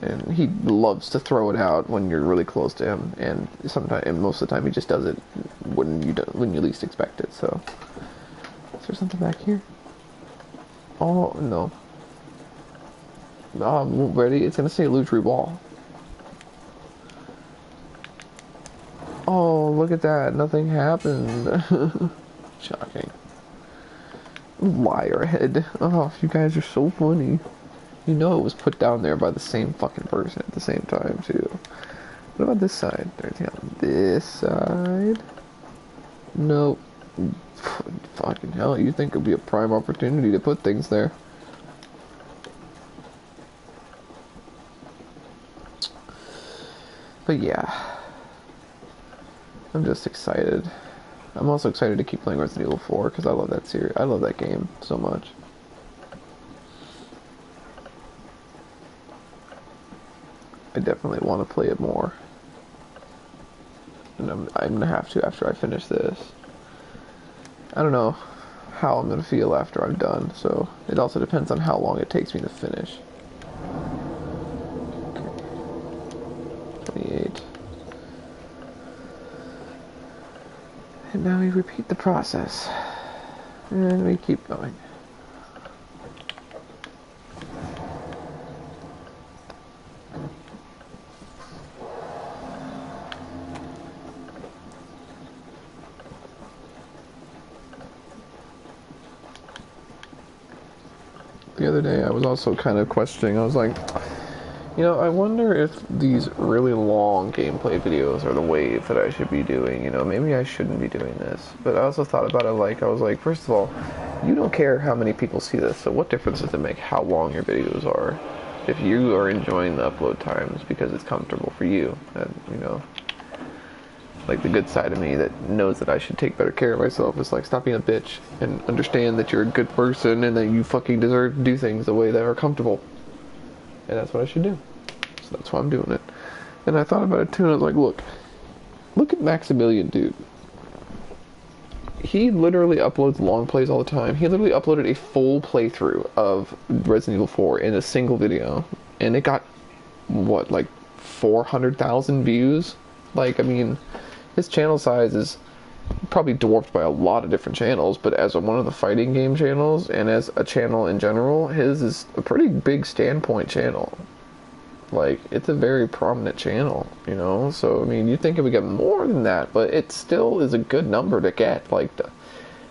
And he loves to throw it out when you're really close to him, and sometimes, and most of the time, he just does it when you least expect it. So, is there something back here? Oh no! Ready? It's gonna say illusory wall. Oh, look at that! Nothing happened. Shocking. Liarhead. Oh, you guys are so funny. You know it was put down there by the same fucking person at the same time, too. What about this side? Anything on this side? Nope. Fucking hell, you think it would be a prime opportunity to put things there. But yeah. I'm just excited. I'm also excited to keep playing Resident Evil 4 because I love that series. I love that game so much. I definitely want to play it more. And I'm going to have to after I finish this. I don't know how I'm going to feel after I'm done, so it also depends on how long it takes me to finish. Okay. 28. And now we repeat the process. And we keep going. The other day I was also kind of questioning, I was like, you know, I wonder if these really long gameplay videos are the wave that I should be doing, you know, maybe I shouldn't be doing this. But I also thought about it like, I was like, first of all, you don't care how many people see this, so what difference does it make how long your videos are? If you are enjoying the upload times because it's comfortable for you, and, you know, like the good side of me that knows that I should take better care of myself is like, stop being a bitch and understand that you're a good person and that you fucking deserve to do things the way that are comfortable. And that's what I should do. So that's why I'm doing it. And I thought about it too, and I was like, look at Maximilian, dude. He literally uploads long plays all the time. He literally uploaded a full playthrough of Resident Evil 4 in a single video. And it got, what, like 400,000 views? Like, I mean, his channel size is probably dwarfed by a lot of different channels, but as one of the fighting game channels, and as a channel in general, his is a pretty big standpoint channel. Like, it's a very prominent channel, you know? So, I mean, you'd think it would get more than that, but it still is a good number to get. Like,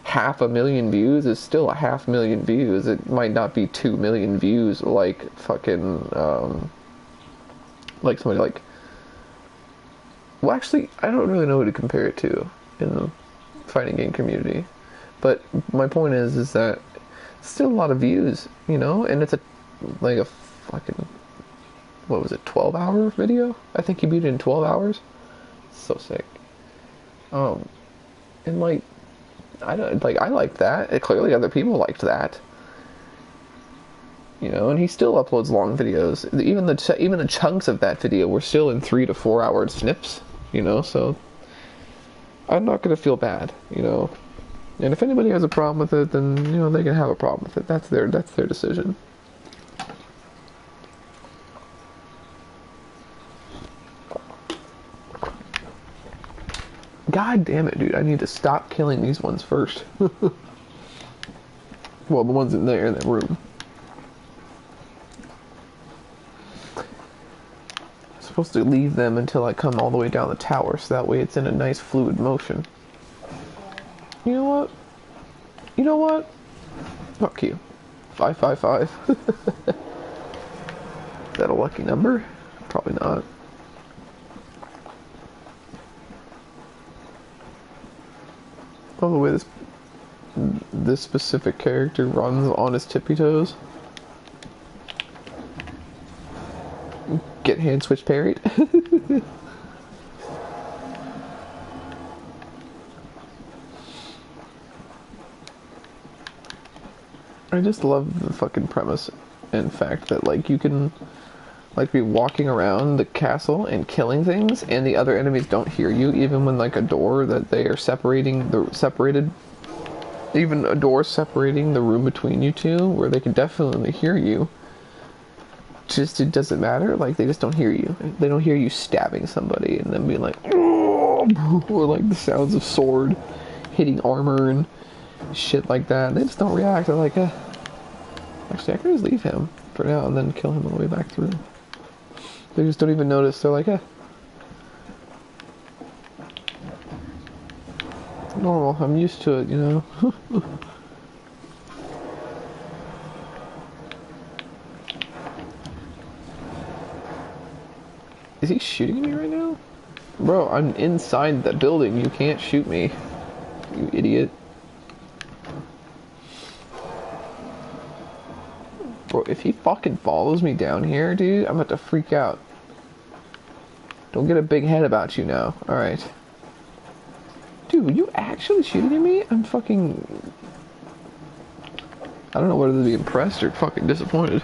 500,000 views is still 500,000 views. It might not be 2 million views like fucking, like somebody like... Well, actually, I don't really know who to compare it to in the fighting game community. But my point is that it's still a lot of views, you know? And it's like a fucking... What was it, 12-hour video? I think he beat it in 12 hours. So sick. And like, I liked that. Clearly other people liked that. You know, and he still uploads long videos. Even the chunks of that video were still in 3 to 4 hour snips, you know, so I'm not gonna feel bad, you know. And if anybody has a problem with it, then, you know, they can have a problem with it. That's their decision. God damn it, dude. I need to stop killing these ones first. Well, the ones in there in that room. I'm supposed to leave them until I come all the way down the tower, so that way it's in a nice fluid motion. You know what? You know what? Fuck you. 555. Is that a lucky number? Probably not. Oh, the way this specific character runs on his tippy toes. Get hand switch parried. I just love the fucking premise and fact that, like, you can, like, be walking around the castle and killing things, and the other enemies don't hear you, even when, like, a door that they are separated, even a door separating the room between you two, where they can definitely hear you. Just, it doesn't matter, like, they just don't hear you. They don't hear you stabbing somebody and then being like, oh, or, like, the sounds of sword hitting armor and shit like that. They just don't react. They're like, actually, I can just leave him for now and then kill him on the way back through. They just don't even notice. They're like, normal. I'm used to it, you know? Is he shooting me right now? Bro, I'm inside the building. You can't shoot me. You idiot. Bro, if he fucking follows me down here, dude, I'm about to freak out. Don't get a big head about you now. Alright. Dude, were you actually shooting at me? I'm fucking... I don't know whether to be impressed or fucking disappointed.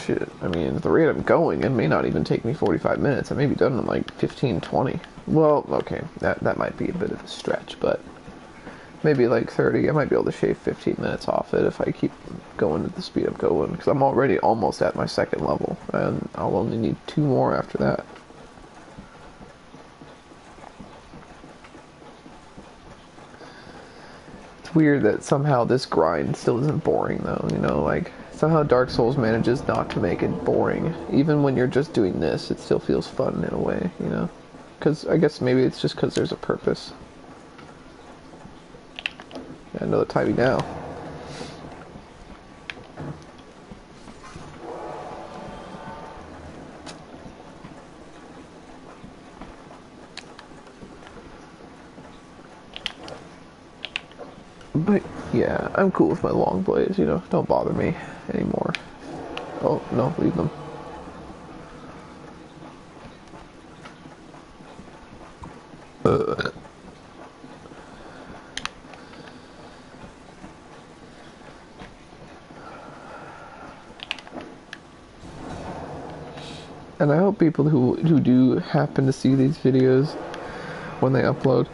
Shit, I mean, at the rate I'm going, it may not even take me 45 minutes. I may be done in like 15, 20. Well, okay, that might be a bit of a stretch, but maybe like 30. I might be able to shave 15 minutes off it if I keep going at the speed I'm going, because I'm already almost at my second level, and I'll only need 2 more after that. It's weird that somehow this grind still isn't boring, though, you know, like... Somehow Dark Souls manages not to make it boring. Even when you're just doing this, it still feels fun in a way, you know? Because I guess maybe it's just because there's a purpose. Yeah, another timing now. But yeah, I'm cool with my long blades, you know? Don't bother me anymore. Oh, no, leave them. And I hope people who do happen to see these videos when they upload,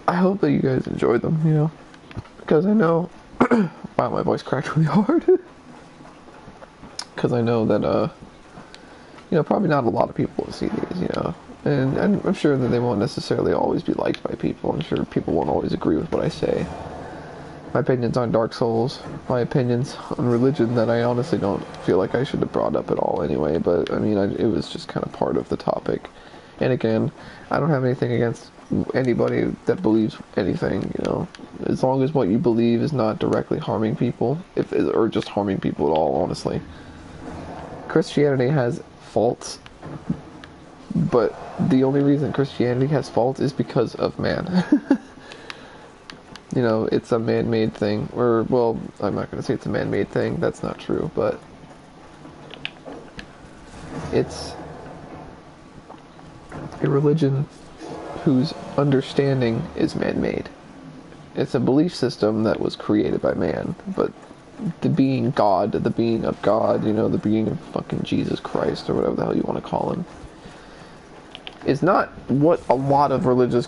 I hope that you guys enjoy them, you know? Because I know... wow, my voice cracked really hard. Because I know that, you know, probably not a lot of people will see these, you know? And I'm sure that they won't necessarily always be liked by people. I'm sure people won't always agree with what I say. My opinions on Dark Souls, my opinions on religion that I honestly don't feel like I should have brought up at all anyway, but, I mean, it was just kind of part of the topic. And again, I don't have anything against anybody that believes anything, you know, as long as what you believe is not directly harming people, or just harming people at all, honestly. Christianity has faults, but the only reason Christianity has faults is because of man. You know, it's a man-made thing, or, well, I'm not going to say it's a man-made thing, that's not true, but it's a religion whose understanding is man-made. It's a belief system that was created by man, but the being God, the being of God, you know, the being of fucking Jesus Christ, or whatever the hell you want to call him, is not what a lot of religious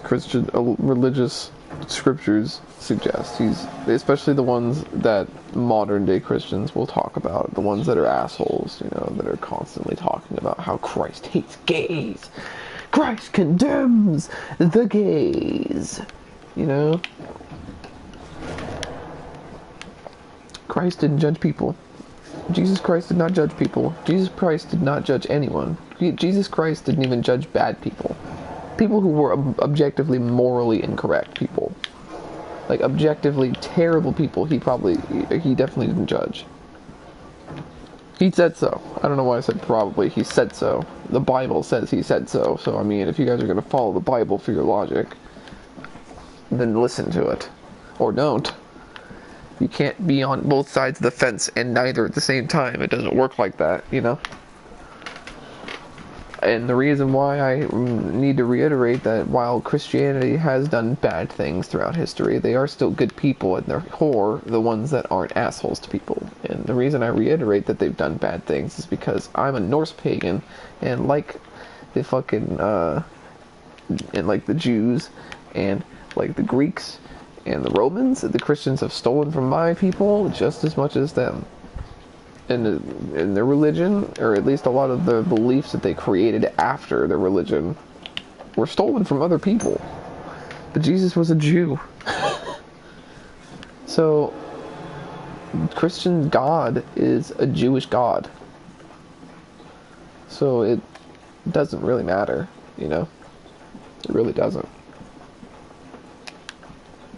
scriptures suggest. Especially the ones that modern day Christians will talk about, the ones that are assholes, you know, that are constantly talking about how Christ hates gays. Christ condemns the gays, you know? Christ didn't judge people. Jesus Christ did not judge people. Jesus Christ did not judge anyone. Jesus Christ didn't even judge bad people. People who were objectively morally incorrect people. Like, objectively terrible people, he definitely didn't judge. He said so. I don't know why I said probably. He said so. The Bible says he said so. So, I mean, if you guys are going to follow the Bible for your logic, then listen to it. Or don't. You can't be on both sides of the fence and neither at the same time. It doesn't work like that, you know? And the reason why I need to reiterate that while Christianity has done bad things throughout history, they are still good people at their core, the ones that aren't assholes to people. And the reason I reiterate that they've done bad things is because I'm a Norse pagan, and like the fucking, and like the Jews, and like the Greeks, and the Romans, the Christians have stolen from my people just as much as them. And their religion, or at least a lot of the beliefs that they created after their religion, were stolen from other people. But Jesus was a Jew. So, Christian God is a Jewish God. So it doesn't really matter, you know? It really doesn't.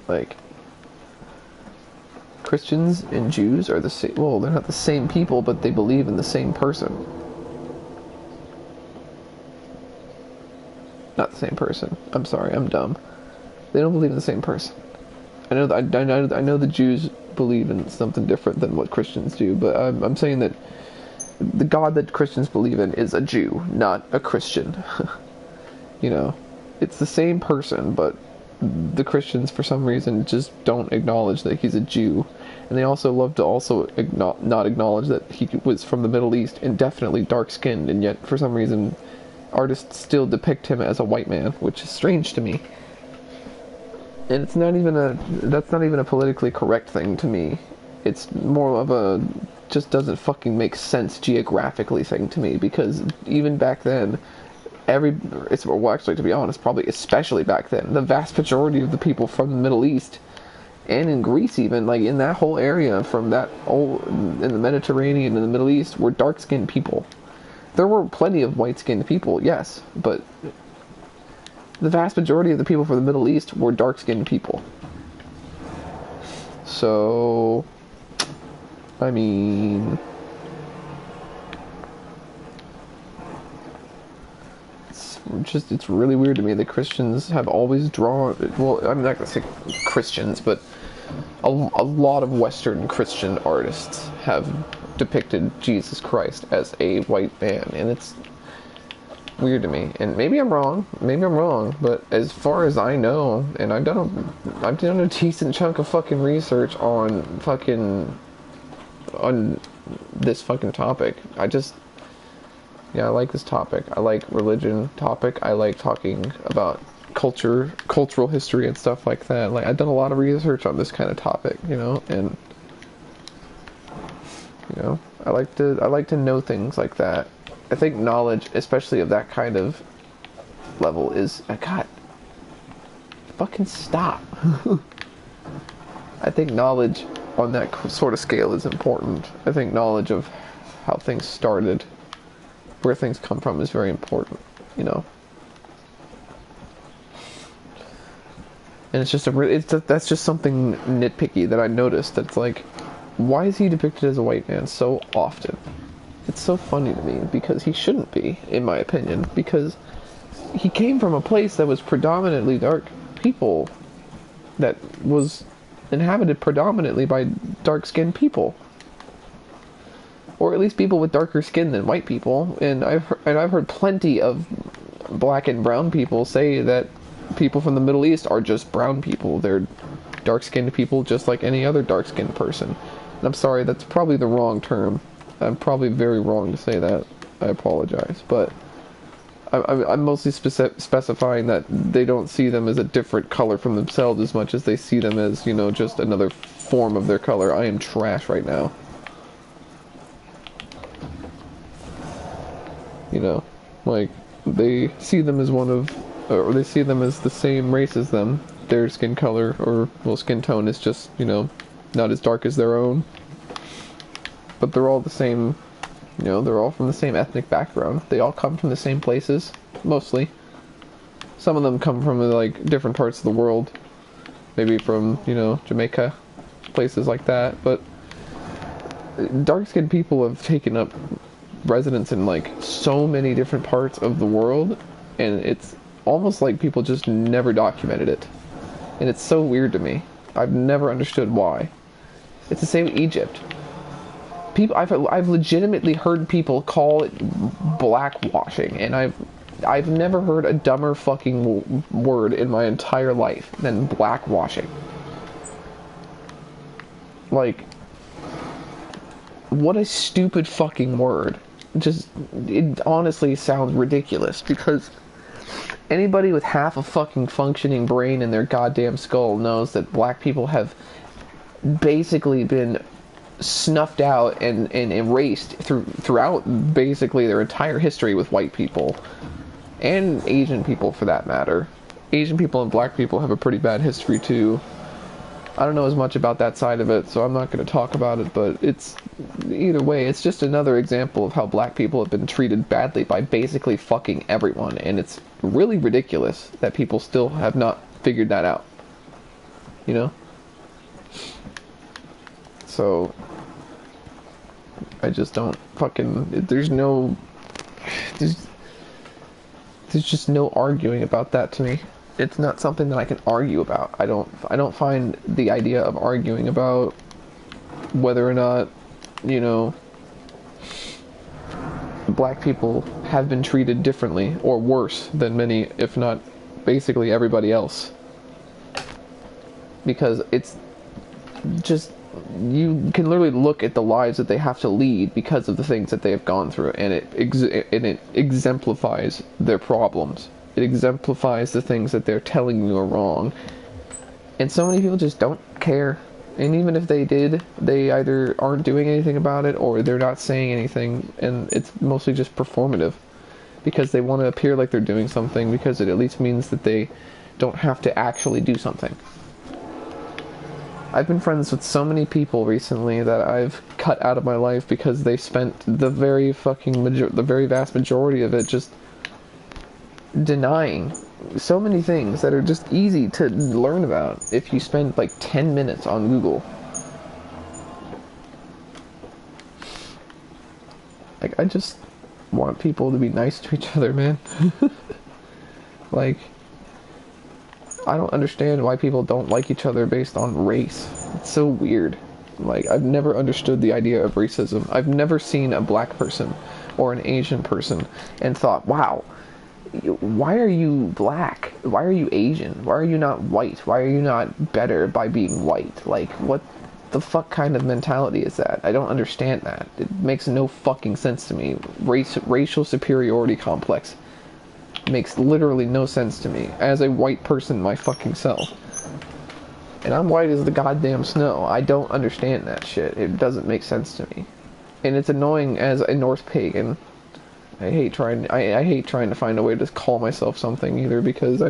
Like, Christians and Jews are the same. Well, they're not the same people, but they believe in the same person. Not the same person. I'm sorry, I'm dumb. They don't believe in the same person. I know the Jews believe in something different than what Christians do, but I'm saying that the God that Christians believe in is a Jew, not a Christian. You know, it's the same person, but the Christians, for some reason, just don't acknowledge that he's a Jew. And they also love to also not acknowledge that he was from the Middle East and definitely dark-skinned, and yet, for some reason, artists still depict him as a white man, which is strange to me. And it's not even that's not even a politically correct thing to me. It's more of a just doesn't fucking make sense geographically thing to me, because even back then, well, actually, to be honest, probably especially back then, the vast majority of the people from the Middle East, and in Greece even, like in that whole area from that in the Mediterranean and the Middle East, were dark-skinned people. There were plenty of white-skinned people, yes, but the vast majority of the people from the Middle East were dark-skinned people. So, I mean, it's really weird to me that Christians have always drawn, well, I'm not going to say Christians, but a lot of Western Christian artists have depicted Jesus Christ as a white man, and it's weird to me. And maybe I'm wrong, but as far as I know, and I've done a decent chunk of fucking research on this fucking topic. I like this topic. I like religion topic. I like talking about cultural history and stuff like that. Like, I've done a lot of research on this kind of topic, you know, and you know, I like to know things like that. I think knowledge, especially of that kind of level, is God. Fucking stop. I think knowledge on that sort of scale is important. I think knowledge of how things started, where things come from, is very important, you know. And it's just that's just something nitpicky that I noticed. That's like, why is he depicted as a white man so often? It's so funny to me, because he shouldn't be, in my opinion, because he came from a place that was predominantly dark people, that was inhabited predominantly by dark-skinned people. Or at least people with darker skin than white people. And I've heard plenty of black and brown people say that people from the Middle East are just brown people. They're dark-skinned people just like any other dark-skinned person. And I'm sorry, that's probably the wrong term. I'm probably very wrong to say that. I apologize. But I'm mostly specifying that they don't see them as a different color from themselves as much as they see them as, you know, just another form of their color. I am trash right now. You know, like, they see them as or they see them as the same race as them. Their skin color, or, well, skin tone is just, you know, not as dark as their own. But they're all the same, you know, they're all from the same ethnic background. They all come from the same places, mostly. Some of them come from, like, different parts of the world. Maybe from, you know, Jamaica, places like that. But dark-skinned people have taken up residence in, like, so many different parts of the world, and it's almost like people just never documented it. And it's so weird to me. I've never understood why. It's the same with Egypt. I've legitimately heard people call it blackwashing, and I've never heard a dumber fucking word in my entire life than blackwashing. Like, what a stupid fucking word. It honestly sounds ridiculous, because anybody with half a fucking functioning brain in their goddamn skull knows that black people have basically been snuffed out and erased throughout basically their entire history with white people and Asian people, for that matter. Asian people and black people have a pretty bad history too. I don't know as much about that side of it, so I'm not going to talk about it, but it's either way, it's just another example of how black people have been treated badly by basically fucking everyone, and it's really ridiculous that people still have not figured that out, you know? So I just don't fucking, there's just no arguing about that to me. It's not something that I can argue about. I don't find the idea of arguing about whether or not, you know, black people have been treated differently or worse than many, if not basically everybody else. Because it's just, you can literally look at the lives that they have to lead because of the things that they have gone through, and it exemplifies their problems. It exemplifies the things that they're telling you are wrong. And so many people just don't care. And even if they did, they either aren't doing anything about it or they're not saying anything, and it's mostly just performative. Because they want to appear like they're doing something, because it at least means that they don't have to actually do something. I've been friends with so many people recently that I've cut out of my life because they spent the very vast majority of it just denying so many things that are just easy to learn about if you spend like 10 minutes on Google. Like, I just want people to be nice to each other, man. Like, I don't understand why people don't like each other based on race. It's so weird. Like, I've never understood the idea of racism. I've never seen a black person or an Asian person and thought, wow, why are you black? Why are you Asian? Why are you not white? Why are you not better by being white? Like, what the fuck kind of mentality is that? I don't understand that. It makes no fucking sense to me. Racial superiority complex makes literally no sense to me as a white person my fucking self. And I'm white as the goddamn snow. I don't understand that shit. It doesn't make sense to me. And it's annoying as a Norse pagan. I hate trying to find a way to call myself something either, because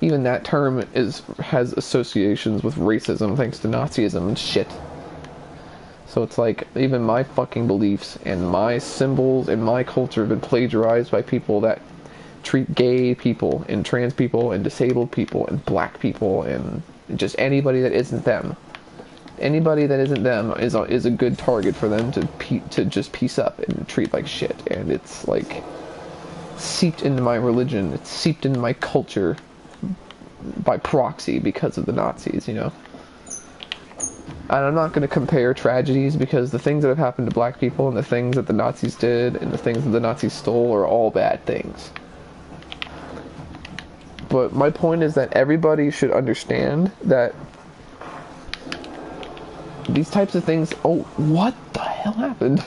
even that term has associations with racism thanks to Nazism and shit. So it's like, even my fucking beliefs and my symbols and my culture have been plagiarized by people that treat gay people and trans people and disabled people and black people and just anybody that isn't them. Anybody that isn't them is a good target for them to just piece up and treat like shit. And it's like seeped into my religion. It's seeped into my culture by proxy because of the Nazis, you know. And I'm not going to compare tragedies, because the things that have happened to black people and the things that the Nazis did and the things that the Nazis stole are all bad things. But my point is that everybody should understand that these types of things... Oh, what the hell happened?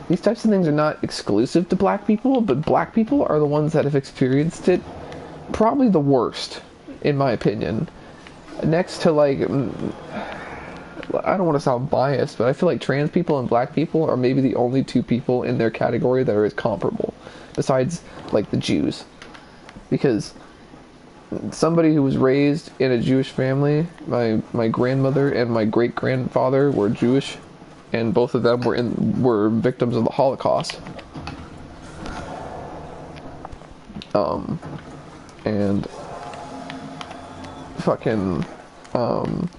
These types of things are not exclusive to black people, but black people are the ones that have experienced it probably the worst, in my opinion. Next to, like... I don't want to sound biased, but I feel like trans people and black people are maybe the only two people in their category that are as comparable, besides, like, the Jews. Because somebody who was raised in a Jewish family, my grandmother and my great-grandfather were Jewish, and both of them were victims of the Holocaust. And fucking, God,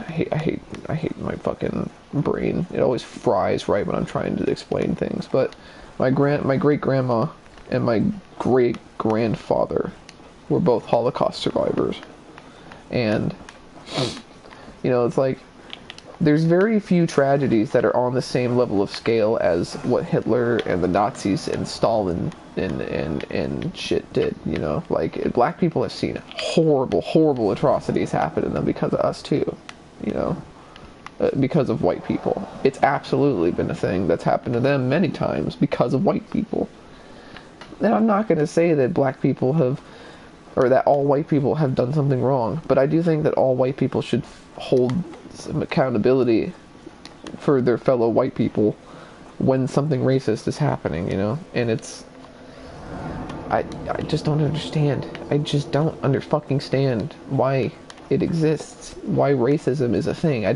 I hate my fucking brain. It always fries right when I'm trying to explain things. But my great-grandma and my great-grandfather were both Holocaust survivors. And, you know, it's like, there's very few tragedies that are on the same level of scale as what Hitler and the Nazis and Stalin and shit did, you know? Like, black people have seen horrible, horrible atrocities happen to them because of us, too, you know? Because of white people. It's absolutely been a thing that's happened to them many times because of white people. And I'm not going to say that black people have, or that all white people have done something wrong, but I do think that all white people should hold some accountability for their fellow white people when something racist is happening, you know? And it's... I just don't understand. I just don't fucking stand why it exists. Why racism is a thing. I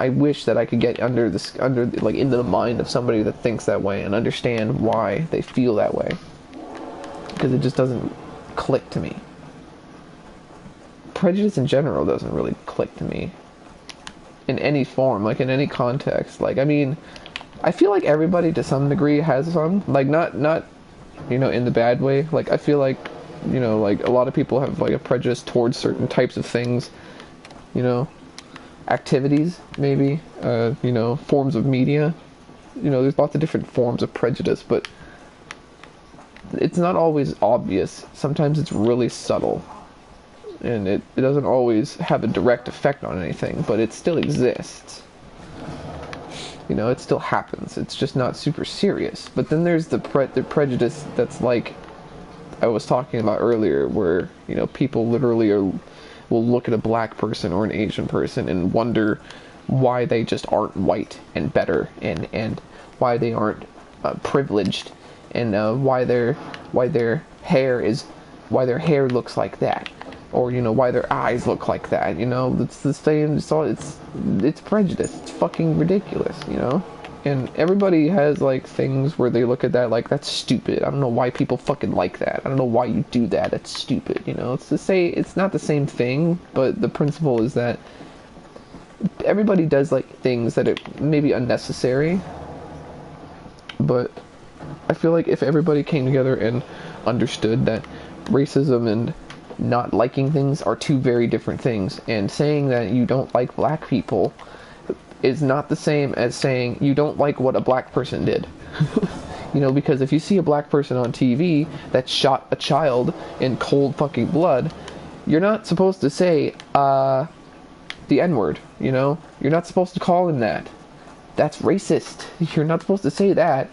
wish that I could get like, into the mind of somebody that thinks that way and understand why they feel that way. Because it just doesn't click to me. Prejudice in general doesn't really click to me. In any form, like, in any context. Like, I mean, I feel like everybody to some degree has some. Like, not, you know, in the bad way. Like, I feel like, you know, like, a lot of people have, like, a prejudice towards certain types of things. You know? Activities, maybe. You know, forms of media. You know, there's lots of different forms of prejudice, but it's not always obvious. Sometimes it's really subtle. And it doesn't always have a direct effect on anything, but it still exists. You know, it still happens. It's just not super serious. But then there's the prejudice that's like I was talking about earlier, where, you know, people literally will look at a black person or an Asian person and wonder why they just aren't white and better, and why they aren't privileged, and why their hair looks like that. Or, you know, why their eyes look like that, you know? It's the same, it's prejudice. It's fucking ridiculous, you know? And everybody has, like, things where they look at that like, that's stupid. I don't know why people fucking like that. I don't know why you do that. That's stupid, you know? It's not the same thing, but the principle is that everybody does, like, things that are maybe unnecessary. But I feel like if everybody came together and understood that racism and not liking things are two very different things, and saying that you don't like black people is not the same as saying you don't like what a black person did. You know, because if you see a black person on TV that shot a child in cold fucking blood, you're not supposed to say the N-word, you know? You're not supposed to call him that. That's racist. You're not supposed to say that.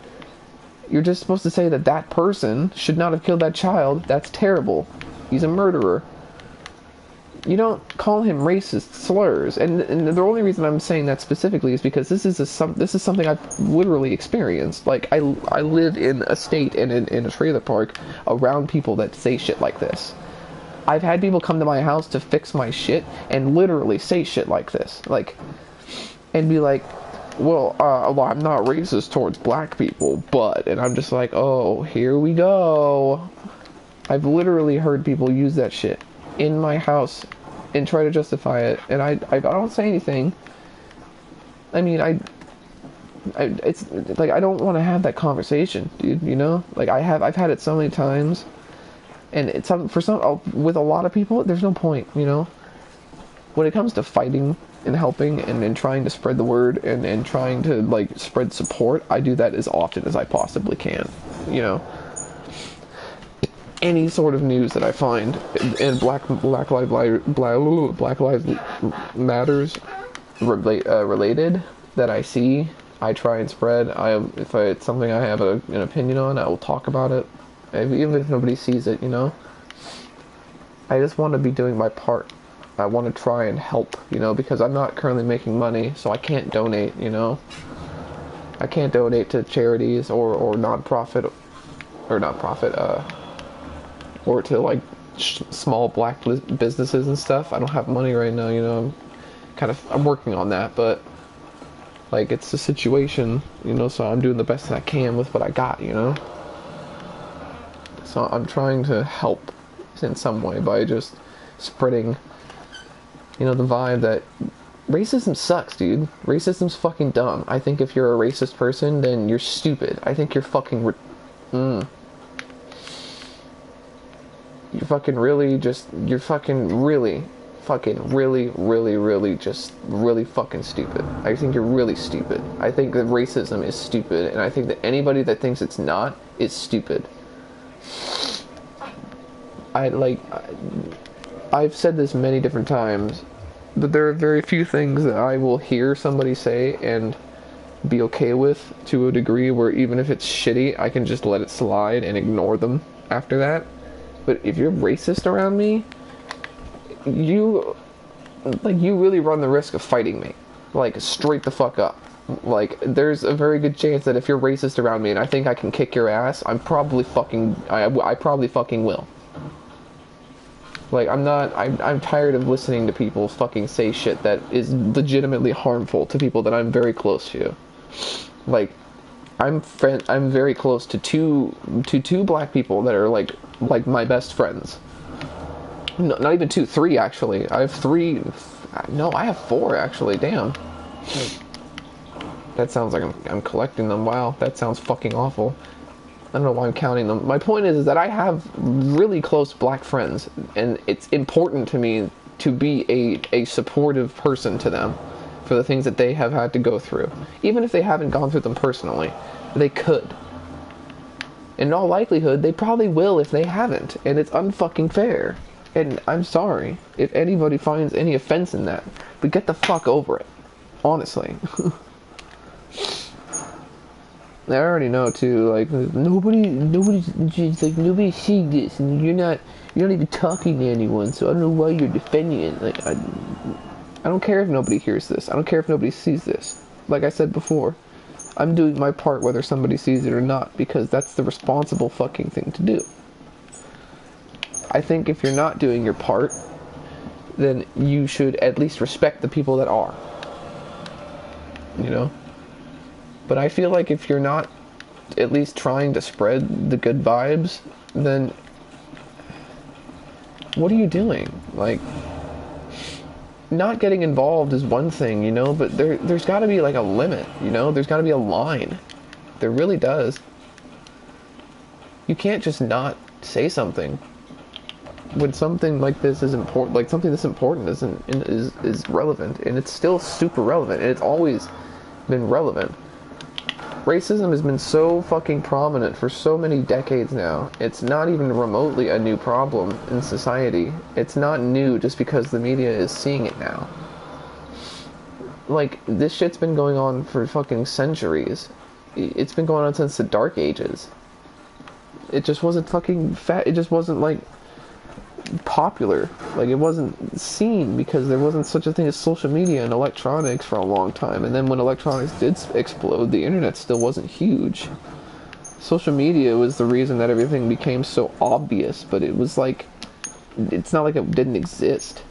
You're just supposed to say that that person should not have killed that child. That's terrible. He's a murderer. You don't call him racist slurs. And the only reason I'm saying that specifically is because this is something I've literally experienced. Like, I live in a state and in a trailer park around people that say shit like this. I've had people come to my house to fix my shit and literally say shit like this. Like, and be like, well, I'm not racist towards black people, but... And I'm just like, oh, here we go. I've literally heard people use that shit in my house and try to justify it, and I don't say anything. I mean, it's like, I don't want to have that conversation, dude, you know? Like, I've had it so many times, and with a lot of people, there's no point, you know? When it comes to fighting and helping and trying to spread the word and trying to, like, spread support, I do that as often as I possibly can, you know? Any sort of news that I find in Black Lives Matters related that I see, I try and spread. If it's something I have an opinion on, I will talk about it, even if nobody sees it, you know. I just want to be doing my part. I want to try and help, you know, because I'm not currently making money, so I can't donate, you know. I can't donate to charities or nonprofit or to, like, small black businesses and stuff. I don't have money right now, you know. I'm working on that, but, like, it's a situation, you know, so I'm doing the best that I can with what I got, you know. So I'm trying to help in some way by just spreading, you know, the vibe that racism sucks, dude. Racism's fucking dumb. I think if you're a racist person, then you're stupid. I think you're fucking you're fucking really fucking really, really, really, just really fucking stupid. I think you're really stupid. I think that racism is stupid, and I think that anybody that thinks it's not is stupid. I've said this many different times, but there are very few things that I will hear somebody say and be okay with to a degree where even if it's shitty, I can just let it slide and ignore them after that. But if you're racist around me, you really run the risk of fighting me. Like, straight the fuck up. Like, there's a very good chance that if you're racist around me and I think I can kick your ass, I probably fucking will. Like, I'm tired of listening to people fucking say shit that is legitimately harmful to people that I'm very close to. Like, I'm very close to two black people that are like my best friends. No, not even two, three actually. I have three. No, I have four actually. Damn. That sounds like I'm collecting them. Wow, that sounds fucking awful. I don't know why I'm counting them. My point is that I have really close black friends, and it's important to me to be a supportive person to them for the things that they have had to go through. Even if they haven't gone through them personally, they could. In all likelihood, they probably will if they haven't, and it's unfucking fair. And I'm sorry if anybody finds any offense in that, but get the fuck over it. Honestly. I already know too, like, nobody's seeing this, and you're not even talking to anyone, so I don't know why you're defending it. Like, I don't care if nobody hears this. I don't care if nobody sees this. Like I said before, I'm doing my part whether somebody sees it or not, because that's the responsible fucking thing to do. I think if you're not doing your part, then you should at least respect the people that are. You know? But I feel like if you're not at least trying to spread the good vibes, then what are you doing? Like, not getting involved is one thing, you know, but there's got to be like a limit, you know? There's got to be a line. There really does. You can't just not say something when something like this is important. Like, something this important is relevant, and it's still super relevant, and it's always been relevant. Racism has been so fucking prominent for so many decades now. It's not even remotely a new problem in society. It's not new just because the media is seeing it now. Like, this shit's been going on for fucking centuries. It's been going on since the Dark Ages. It just wasn't fucking it just wasn't, like, popular. Like, it wasn't seen because there wasn't such a thing as social media and electronics for a long time. And then when electronics did explode, the internet still wasn't huge. Social media was the reason that everything became so obvious, but it was like, it's not like it didn't exist.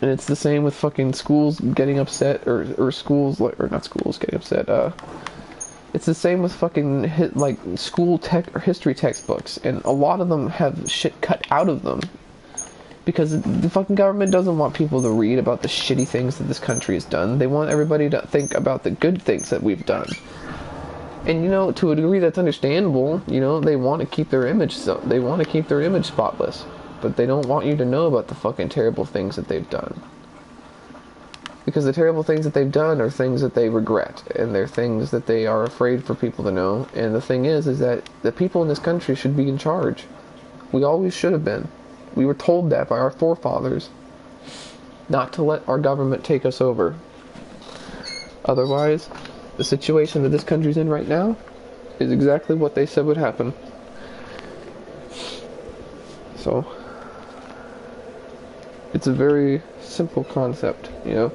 And it's the same with fucking schools getting upset, or schools, or not schools getting upset, it's the same with fucking school tech or history textbooks, and a lot of them have shit cut out of them because the fucking government doesn't want people to read about the shitty things that this country has done. They want everybody to think about the good things that we've done. And, you know, to a degree that's understandable. You know, they want to keep their image spotless, but they don't want you to know about the fucking terrible things that they've done. Because the terrible things that they've done are things that they regret, and they're things that they are afraid for people to know. And the thing is that the people in this country should be in charge. We always should have been. We were told that by our forefathers, not to let our government take us over. Otherwise, the situation that this country's in right now is exactly what they said would happen. So, it's a very simple concept, you know?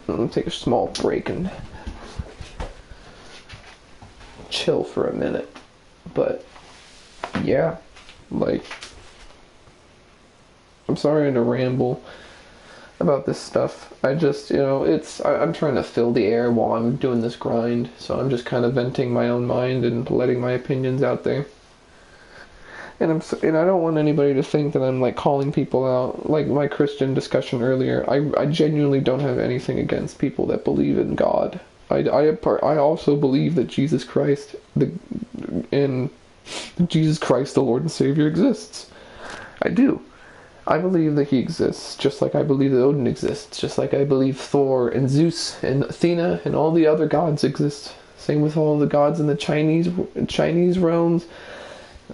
I'm gonna take a small break and chill for a minute. But yeah, like, I'm sorry to ramble about this stuff. I just, you know, I'm trying to fill the air while I'm doing this grind, so I'm just kind of venting my own mind and letting my opinions out there. And I don't want anybody to think that I'm, like, calling people out. Like my Christian discussion earlier, I genuinely don't have anything against people that believe in God. I also believe that Jesus Christ and Jesus Christ, the Lord and Savior, exists. I do. I believe that he exists, just like I believe that Odin exists, just like I believe Thor and Zeus and Athena and all the other gods exist. Same with all the gods in the Chinese realms,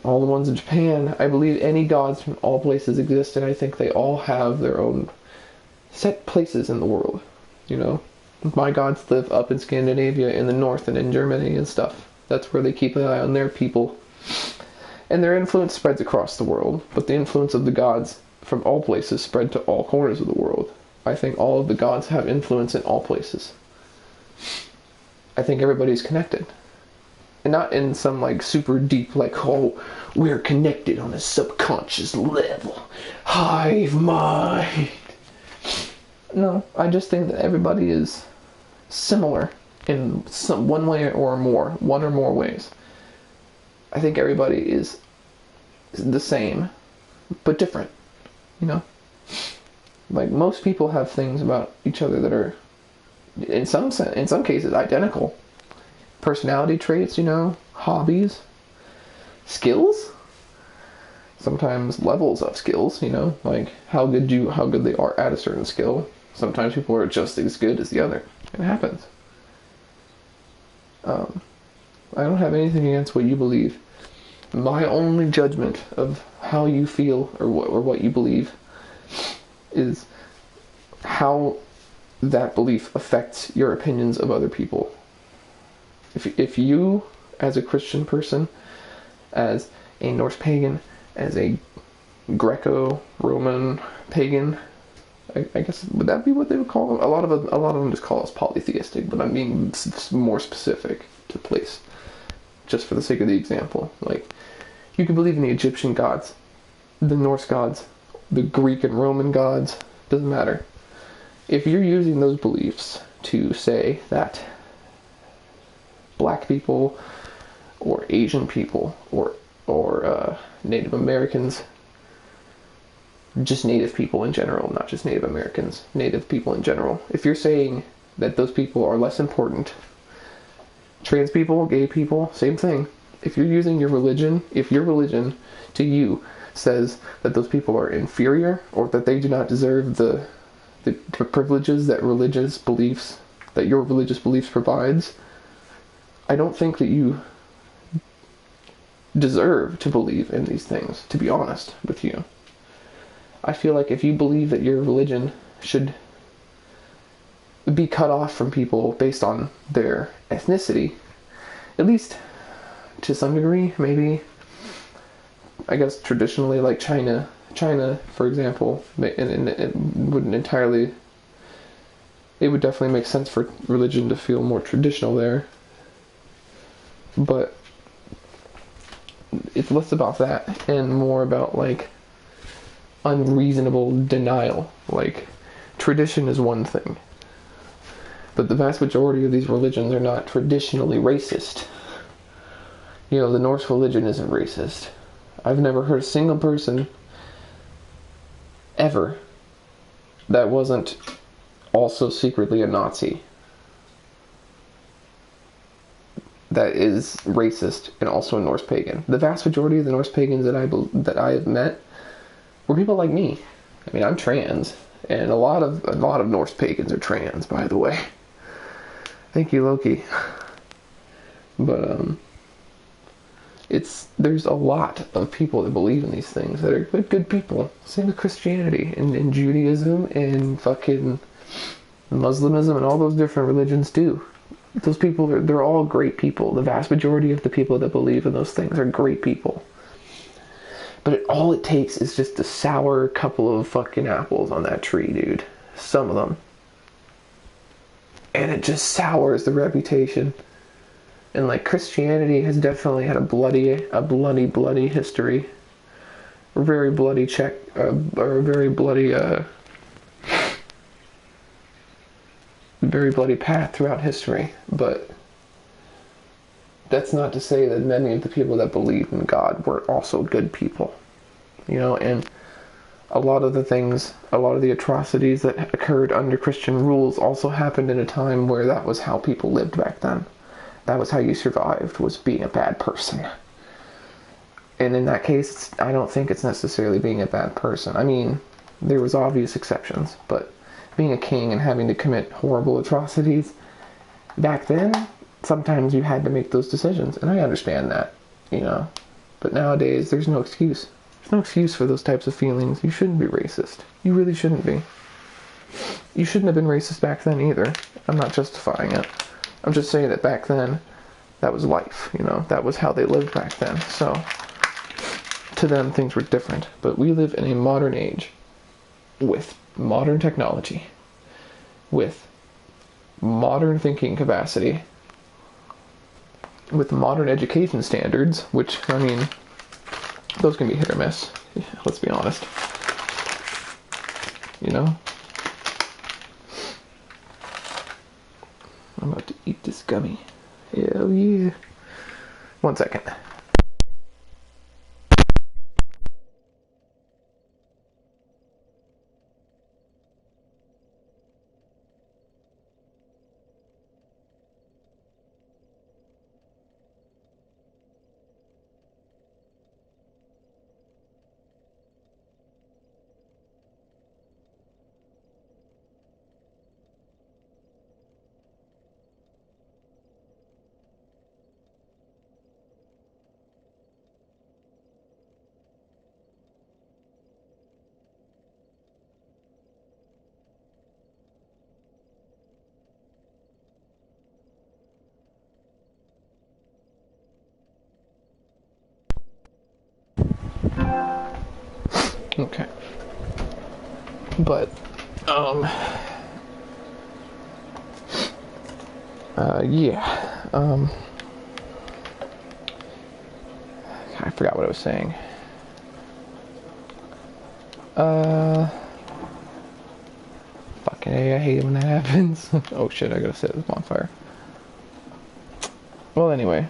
all the ones in Japan. I believe any gods from all places exist, and I think they all have their own set places in the world. You know, my gods live up in Scandinavia, in the north, and in Germany and stuff. That's where they keep an eye on their people. And their influence spreads across the world, but the influence of the gods from all places spread to all corners of the world. I think all of the gods have influence in all places. I think everybody's connected. And not in some like super deep, like, oh, we're connected on a subconscious level. Hive mind. No, I just think that everybody is similar in one way or more, one or more ways. I think everybody is the same, but different, you know? Like, most people have things about each other that are, in some cases, identical. Personality traits, you know, hobbies, skills, sometimes levels of skills, you know, like how good they are at a certain skill. Sometimes people are just as good as the other. It happens. I don't have anything against what you believe. My only judgment of how you feel or what you believe is how that belief affects your opinions of other people. If you, as a Christian person, as a Norse pagan, as a Greco-Roman pagan, I guess, would that be what they would call them? A lot of them just call us polytheistic, but I'm being more specific to place, just for the sake of the example. Like, you can believe in the Egyptian gods, the Norse gods, the Greek and Roman gods, doesn't matter. If you're using those beliefs to say that black people or Asian people or Native Americans, just Native people in general, not just Native Americans, Native people in general, if you're saying that those people are less important, trans people, gay people, same thing. If you're using your religion, if your religion to you says that those people are inferior or that they do not deserve the privileges that your religious beliefs provides, I don't think that you deserve to believe in these things, to be honest with you. I feel like if you believe that your religion should be cut off from people based on their ethnicity, at least to some degree, maybe, I guess traditionally, like China, for example, and it wouldn't entirely, it would definitely make sense for religion to feel more traditional there, but it's less about that and more about, like, unreasonable denial. Like, tradition is one thing, but the vast majority of these religions are not traditionally racist. You know, the Norse religion isn't racist. I've never heard a single person ever that wasn't also secretly a Nazi that is racist and also a Norse pagan. The vast majority of the Norse pagans that I have met were people like me. I mean, I'm trans, and a lot of Norse pagans are trans, by the way. Thank you, Loki. But there's a lot of people that believe in these things that are good people. Same with Christianity and Judaism and fucking Muslimism and all those different religions too. Those people, they're all great people. The vast majority of the people that believe in those things are great people. But all it takes is just a sour couple of fucking apples on that tree, dude. Some of them. And it just sours the reputation. And, like, Christianity has definitely had a bloody history. A very bloody very bloody path throughout history. But that's not to say that many of the people that believed in God were also good people. You know, and a lot of the atrocities that occurred under Christian rules also happened in a time where that was how people lived back then. That was how you survived, was being a bad person. And in that case, I don't think it's necessarily being a bad person. I mean, there was obvious exceptions, but being a king and having to commit horrible atrocities, back then, sometimes you had to make those decisions, and I understand that, you know. But nowadays, there's no excuse. There's no excuse for those types of feelings. You shouldn't be racist. You really shouldn't be. You shouldn't have been racist back then either. I'm not justifying it. I'm just saying that back then, that was life, you know. That was how they lived back then. So, to them, things were different. But we live in a modern age with modern technology, with modern thinking capacity, with modern education standards, which, I mean, those can be hit or miss. Let's be honest. You know? I'm about to eat this gummy. Hell yeah. 1 second. Okay. But, yeah. I forgot what I was saying. Fucking A, I hate it when that happens. Oh shit, I gotta set this bonfire. Well, anyway.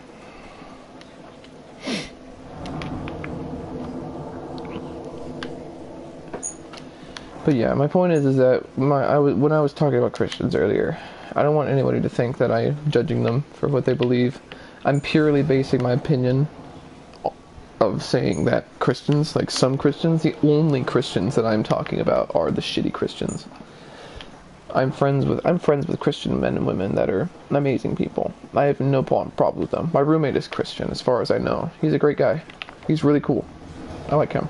But yeah, my point is that when I was talking about Christians earlier, I don't want anybody to think that I'm judging them for what they believe. I'm purely basing my opinion of saying that Christians, like some Christians, the only Christians that I'm talking about are the shitty Christians. I'm friends with Christian men and women that are amazing people. I have no problem with them. My roommate is Christian, as far as I know. He's a great guy. He's really cool. I like him.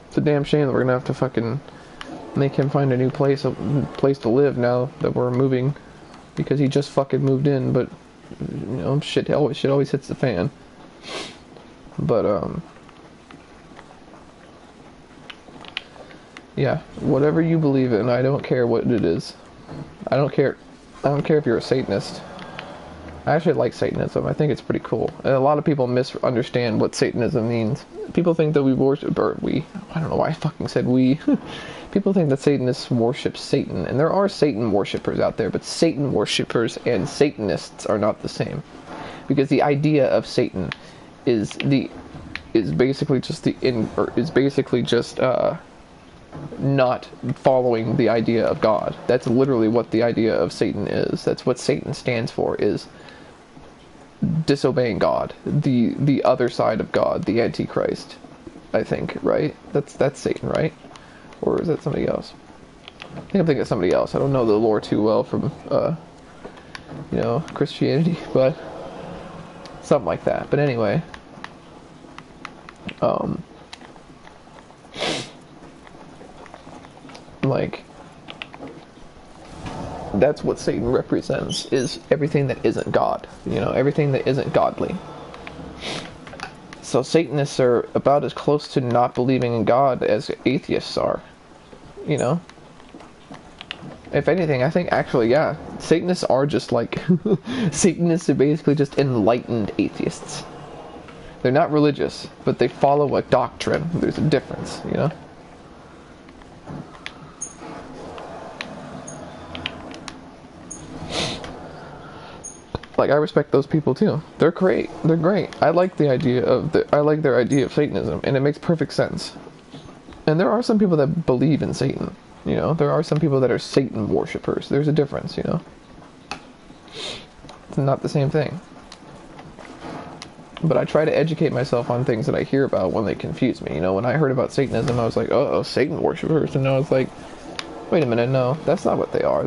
It's a damn shame that we're gonna have to fucking make him find a new place to live now that we're moving, because he just fucking moved in. But you know, shit always hits the fan. But yeah, whatever you believe in, I don't care what it is. I don't care if you're a Satanist. I actually like Satanism. I think it's pretty cool. And a lot of people misunderstand what Satanism means. People think that I don't know why I fucking said we. People think that Satanists worship Satan. And there are Satan worshippers out there, but Satan worshippers and Satanists are not the same. Because the idea of Satan is basically just not following the idea of God. That's literally what the idea of Satan is. That's what Satan stands for, is disobeying God, the other side of God, the Antichrist. I think, right? That's Satan, right? Or is that somebody else? I think I'm thinking of somebody else. I don't know the lore too well from Christianity, but something like that. But anyway, like, that's what Satan represents, is everything that isn't God, everything that isn't godly. So Satanists are about as close to not believing in God as atheists are, If anything, I think actually, yeah, Satanists are just like, Satanists are basically just enlightened atheists. They're not religious, but they follow a doctrine. There's a difference, Like, I respect those people too. They're great. They're great. I like their idea of Satanism, and it makes perfect sense. And there are some people that believe in Satan. There are some people that are Satan worshippers. There's a difference, It's not the same thing. But I try to educate myself on things that I hear about when they confuse me. You know, when I heard about Satanism, I was like, oh, Satan worshippers. And I was like, wait a minute, no, that's not what they are.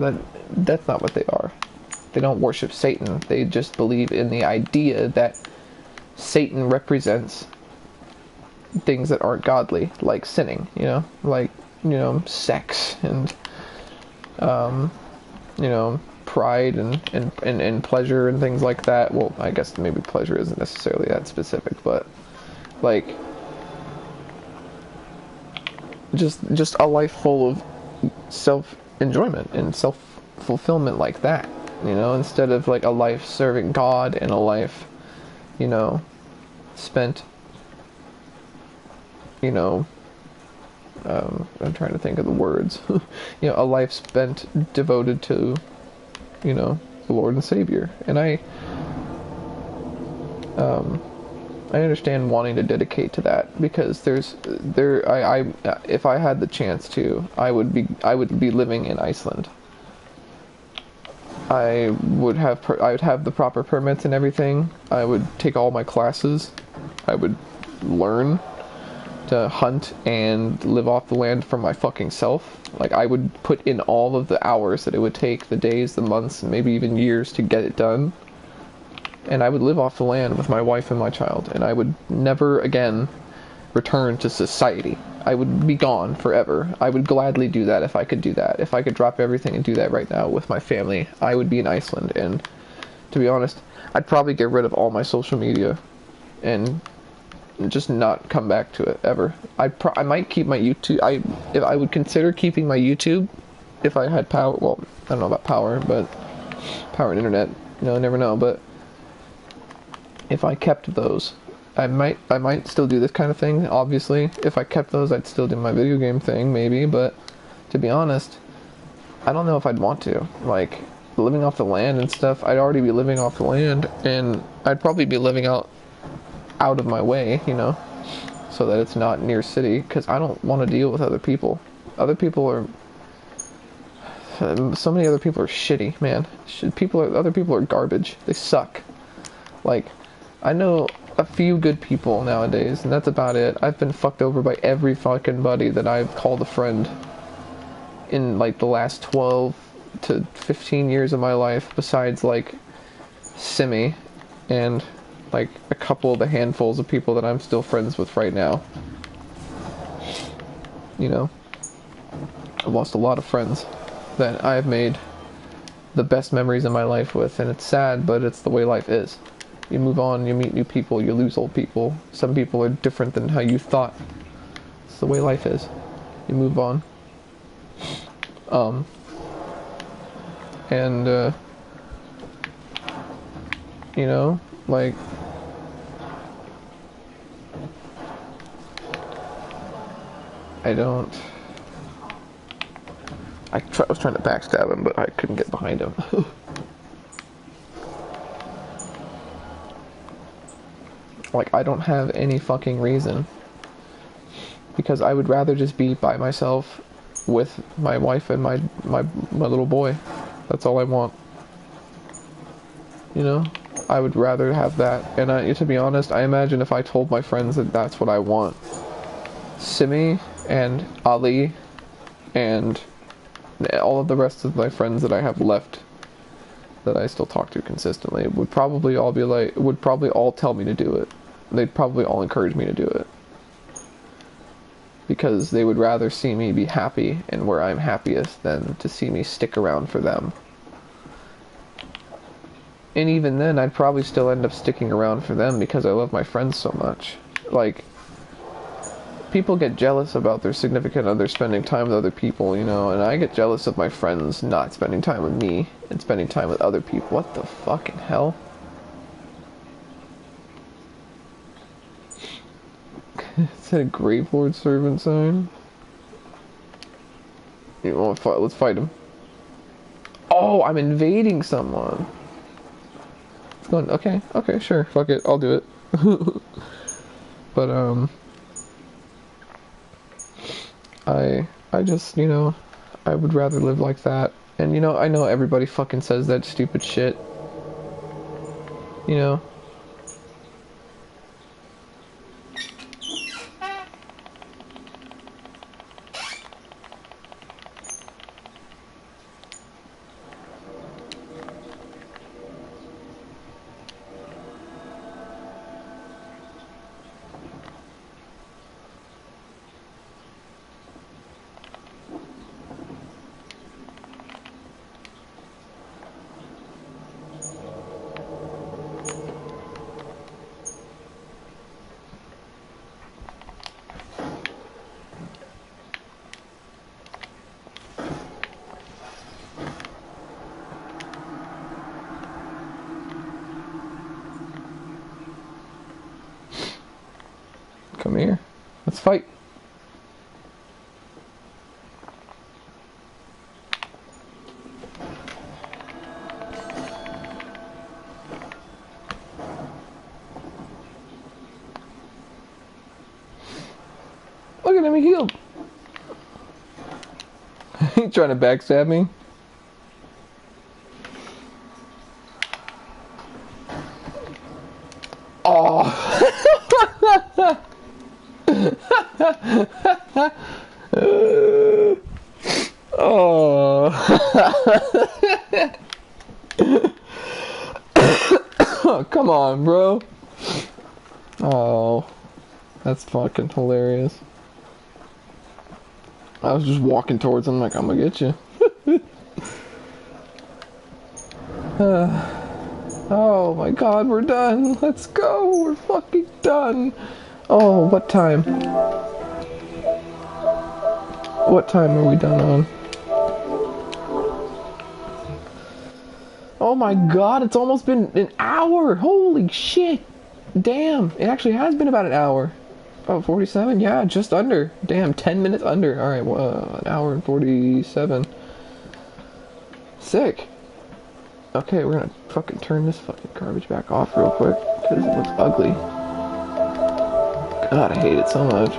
That's not what they are. They don't worship Satan. They just believe in the idea that Satan represents things that aren't godly, like sinning, you know, like, you know, sex and, you know, pride and pleasure and things like that. Well, I guess maybe pleasure isn't necessarily that specific, but like just a life full of self-enjoyment and self-fulfillment like that, you know, instead of like a life serving God and a life, you know, spent, you know, I'm trying to think of the words, you know, a life spent devoted to, you know, the Lord and Savior. And I understand wanting to dedicate to that, because if I had the chance to, I would be living in Iceland. I would have the proper permits and everything. I would take all my classes. I would learn to hunt and live off the land for my fucking self. Like, I would put in all of the hours that it would take, the days, the months, and maybe even years to get it done. And I would live off the land with my wife and my child, and I would never again return to society. I would be gone forever. I would gladly do that if I could do that. If I could drop everything and do that right now with my family, I would be in Iceland. And to be honest, I'd probably get rid of all my social media and just not come back to it ever. I might keep my YouTube. I would consider keeping my YouTube if I had power. Well, I don't know about power, but power and internet. You know, I never know. But if I kept those, I might still do this kind of thing. Obviously, if I kept those, I'd still do my video game thing, maybe. But to be honest, I don't know if I'd want to. Like, living off the land and stuff, I'd already be living off the land, and I'd probably be living out of my way, you know, so that it's not near city, because I don't want to deal with other people. Other people are, so many other people are shitty, man. Other people are garbage. They suck. Like, I know a few good people nowadays, and that's about it. I've been fucked over by every fucking buddy that I've called a friend in like the last 12 to 15 years of my life, besides like Simi and like a couple of the handfuls of people that I'm still friends with right now. You know, I've lost a lot of friends that I've made the best memories in my life with, and it's sad, but it's the way life is. You move on, you meet new people, you lose old people. Some people are different than how you thought. It's the way life is. You move on. You know, like, I was trying to backstab him, but I couldn't get behind him. Like, I don't have any fucking reason. Because I would rather just be by myself with my wife and my little boy. That's all I want. You know? I would rather have that. And to be honest, I imagine if I told my friends that that's what I want, Simi and Ali and all of the rest of my friends that I have left that I still talk to consistently would probably all tell me to do it. They'd probably all encourage me to do it. Because they would rather see me be happy and where I'm happiest than to see me stick around for them. And even then, I'd probably still end up sticking around for them because I love my friends so much. Like, people get jealous about their significant other spending time with other people, you know, and I get jealous of my friends not spending time with me and spending time with other people. What the fucking hell? Is that a Grave Lord servant sign? You want to fight? Let's fight him. Oh, I'm invading someone. It's going, okay, sure, fuck it, I'll do it. But, I just, you know, I would rather live like that. And, you know, I know everybody fucking says that stupid shit. You know? fight. Look at him, he healed. He's trying to backstab me. Oh. Oh. Come on, bro. Oh. That's fucking hilarious. I was just walking towards him like, I'm gonna get you. Oh my god, we're done. Let's go. We're fucking done. Oh, what time? What time are we done on? Oh my god, it's almost been an hour. Holy shit. Damn, it actually has been about an hour. Oh, 47? Yeah, just under. Damn, 10 minutes under. Alright, well, an hour and 47. Sick. Okay, we're gonna fucking turn this fucking garbage back off real quick, because it looks ugly. God, I hate it so much.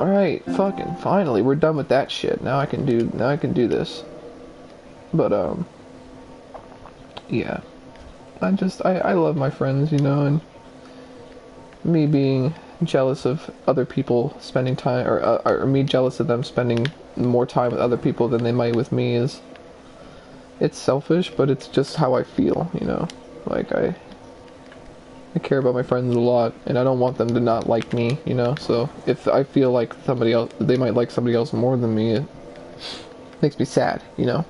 Alright, fucking finally, we're done with that shit. Now I can do this. But, yeah. I love my friends, you know, and me being jealous of other people spending time, or me jealous of them spending more time with other people than they might with me it's selfish, but it's just how I feel, you know. Like, I care about my friends a lot, and I don't want them to not like me, you know. So if I feel like they might like somebody else more than me, it makes me sad, you know.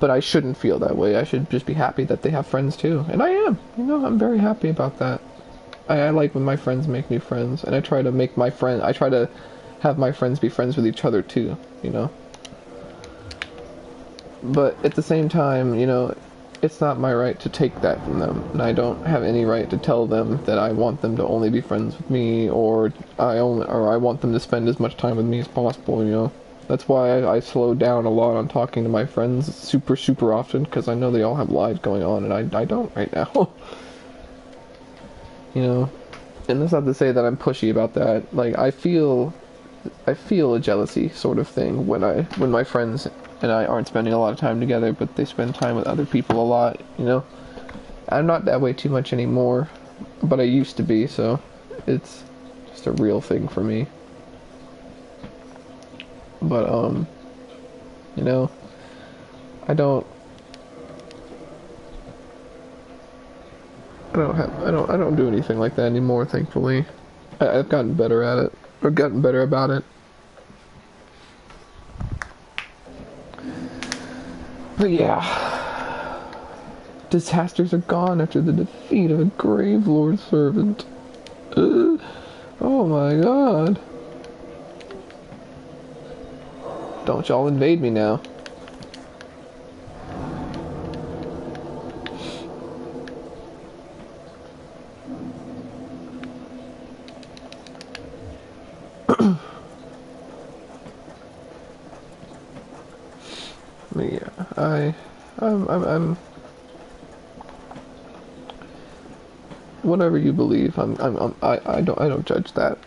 But I shouldn't feel that way. I should just be happy that they have friends too, and I am. You know, I'm very happy about that. I like when my friends make new friends, and I try to have my friends be friends with each other too, you know. But at the same time, you know, it's not my right to take that from them, and I don't have any right to tell them that I want them to only be friends with me, or I want them to spend as much time with me as possible, you know. That's why I slow down a lot on talking to my friends super, super often, because I know they all have lives going on, and I don't right now. You know, and that's not to say that I'm pushy about that. Like, I feel a jealousy sort of thing when my friends and I aren't spending a lot of time together, but they spend time with other people a lot, you know. I'm not that way too much anymore, but I used to be, so it's just a real thing for me. But you know, I don't do anything like that anymore, thankfully. I've gotten better at it. I've gotten better about it. But yeah, disasters are gone after the defeat of a grave lord servant. Oh my god. Don't y'all invade me now. Yeah, I'm whatever you believe. I don't judge that.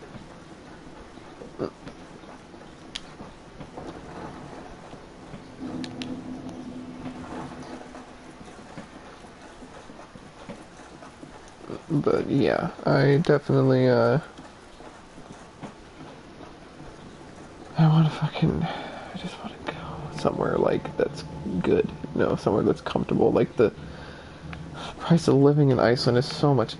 But yeah, I definitely I just want to go somewhere like that's good, you know, somewhere that's comfortable. Like, the price of living in Iceland is so much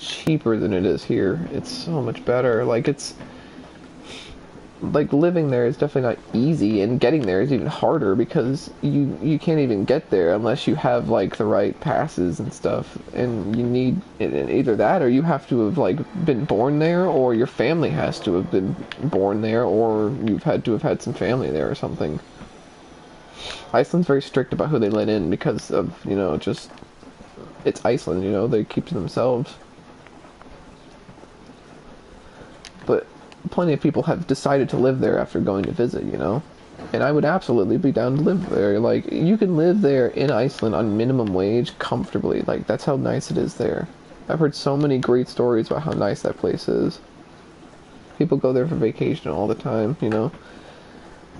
cheaper than it is here. It's so much better. Like, it's like living there is definitely not easy, and getting there is even harder because you can't even get there unless you have like the right passes and stuff, and you need either that, or you have to have like been born there, or your family has to have been born there, or you've had to have had some family there or something. Iceland's very strict about who they let in because of, you know, just it's Iceland, you know, they keep to themselves. plenty of people have decided to live there after going to visit, you know? And I would absolutely be down to live there. Like, you can live there in Iceland on minimum wage comfortably. Like, that's how nice it is there. I've heard so many great stories about how nice that place is. People go there for vacation all the time, you know?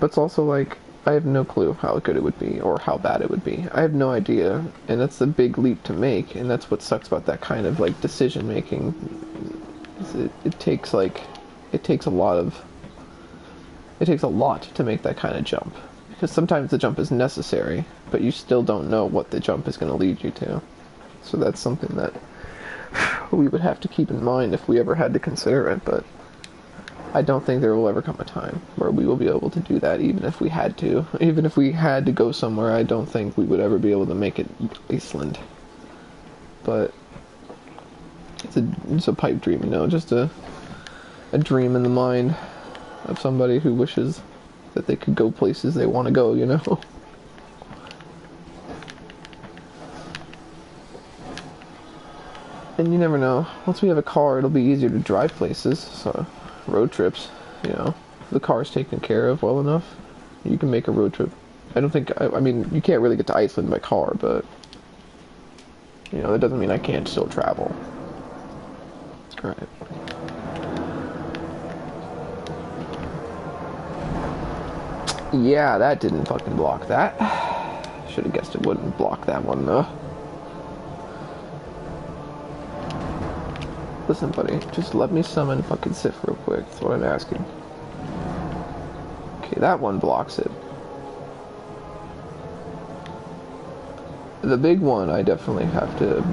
But it's also like, I have no clue how good it would be or how bad it would be. I have no idea, and that's a big leap to make, and that's what sucks about that kind of, like, decision making. It takes a lot to make that kind of jump. Because sometimes the jump is necessary, but you still don't know what the jump is going to lead you to. So that's something that we would have to keep in mind if we ever had to consider it, but I don't think there will ever come a time where we will be able to do that, even if we had to. Even if we had to go somewhere, I don't think we would ever be able to make it Iceland. But it's a pipe dream, you know, just a dream in the mind of somebody who wishes that they could go places they want to go, you know? And you never know. Once we have a car, it'll be easier to drive places, so road trips, you know. If the car's taken care of well enough, you can make a road trip. I mean, you can't really get to Iceland by car, but, you know, that doesn't mean I can't still travel. Alright. Yeah, that didn't fucking block that. Should have guessed it wouldn't block that one, though. Listen, buddy, just let me summon fucking Sif real quick. That's what I'm asking. Okay, that one blocks it. The big one, I definitely have to...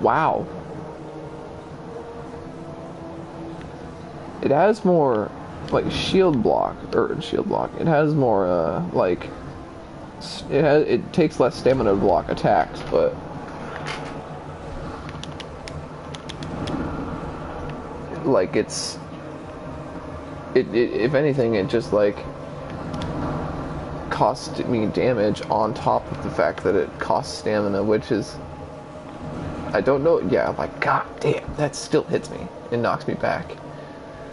Wow. It has more, like, shield block. It has more, like... It takes less stamina to block attacks, but... like, if anything, it just, like, cost me damage on top of the fact that it costs stamina, which is, I don't know, yeah, like, god damn, that still hits me and knocks me back.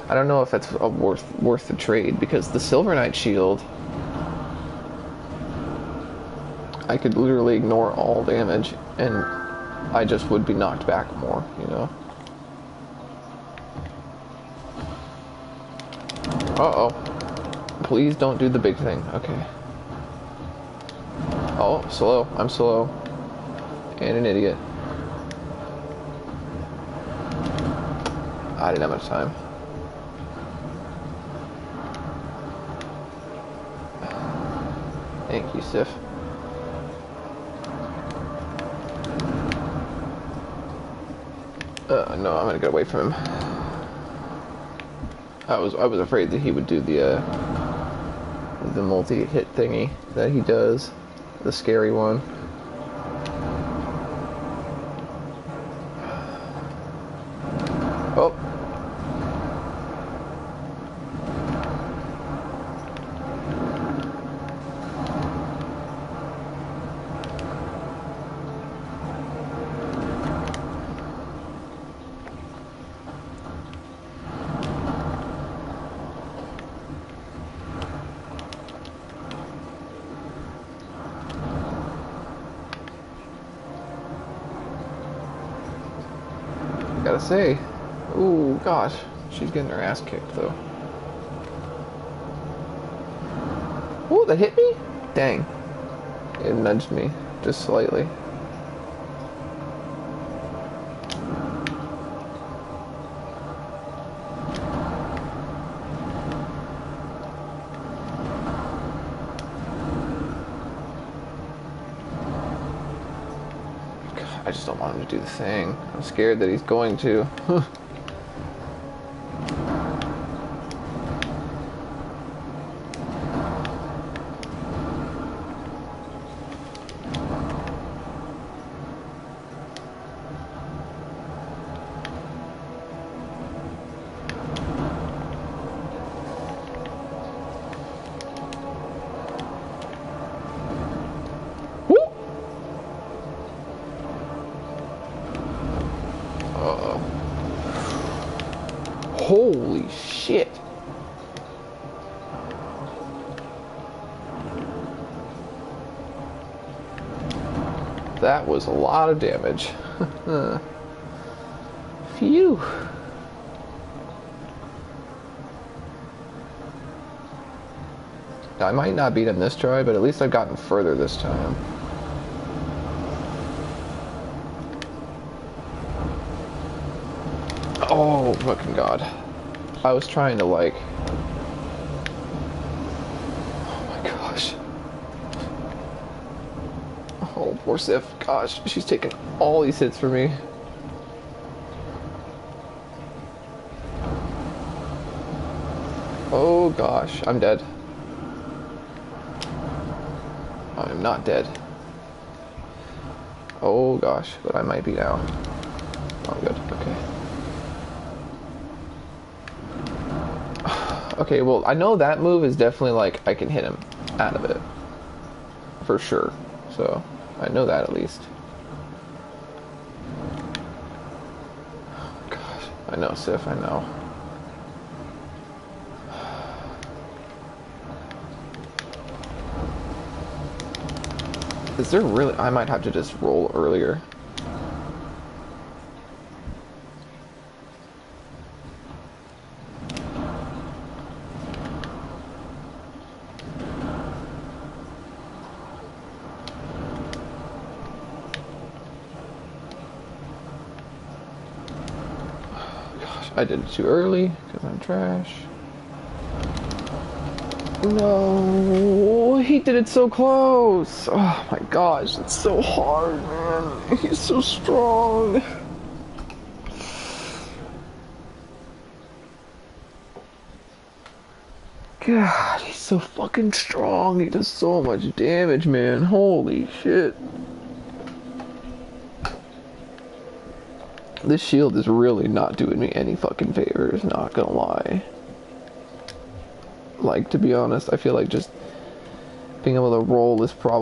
I don't know if that's worth the trade, because the Silver Knight shield, I could literally ignore all damage, and I just would be knocked back more, you know? Uh-oh. Please don't do the big thing. Okay. Oh, slow. I'm slow. And an idiot. I didn't have much time. Thank you, Sif. No, I'm gonna get away from him. I was afraid that he would do the multi-hit thingy that he does, the scary one. Oh. Gotta say, ooh, gosh, she's getting her ass kicked, though. Ooh, that hit me? Dang. It nudged me, just slightly. I just don't want him to do the thing. I'm scared that he's going to. Holy shit. That was a lot of damage. Phew. I might not beat him this try, but at least I've gotten further this time. Oh, fucking God. I was trying to, like... Oh my gosh. Oh, poor Sif. Gosh, she's taking all these hits for me. Oh gosh, I'm dead. I'm not dead. Oh gosh, but I might be now. Oh, good, okay. Okay, well, I know that move is definitely like, I can hit him out of it. For sure. So, I know that at least. Oh gosh, I know, Sif, I know. Is there really... I might have to just roll earlier. Gosh, I did it too early because I'm trash. No, he did it so close. Oh my gosh, it's so hard, man. He's so strong. God, he's so fucking strong. He does so much damage, man. Holy shit. This shield is really not doing me any fucking favors, not gonna lie. Like, to be honest, I feel like just being able to roll is probably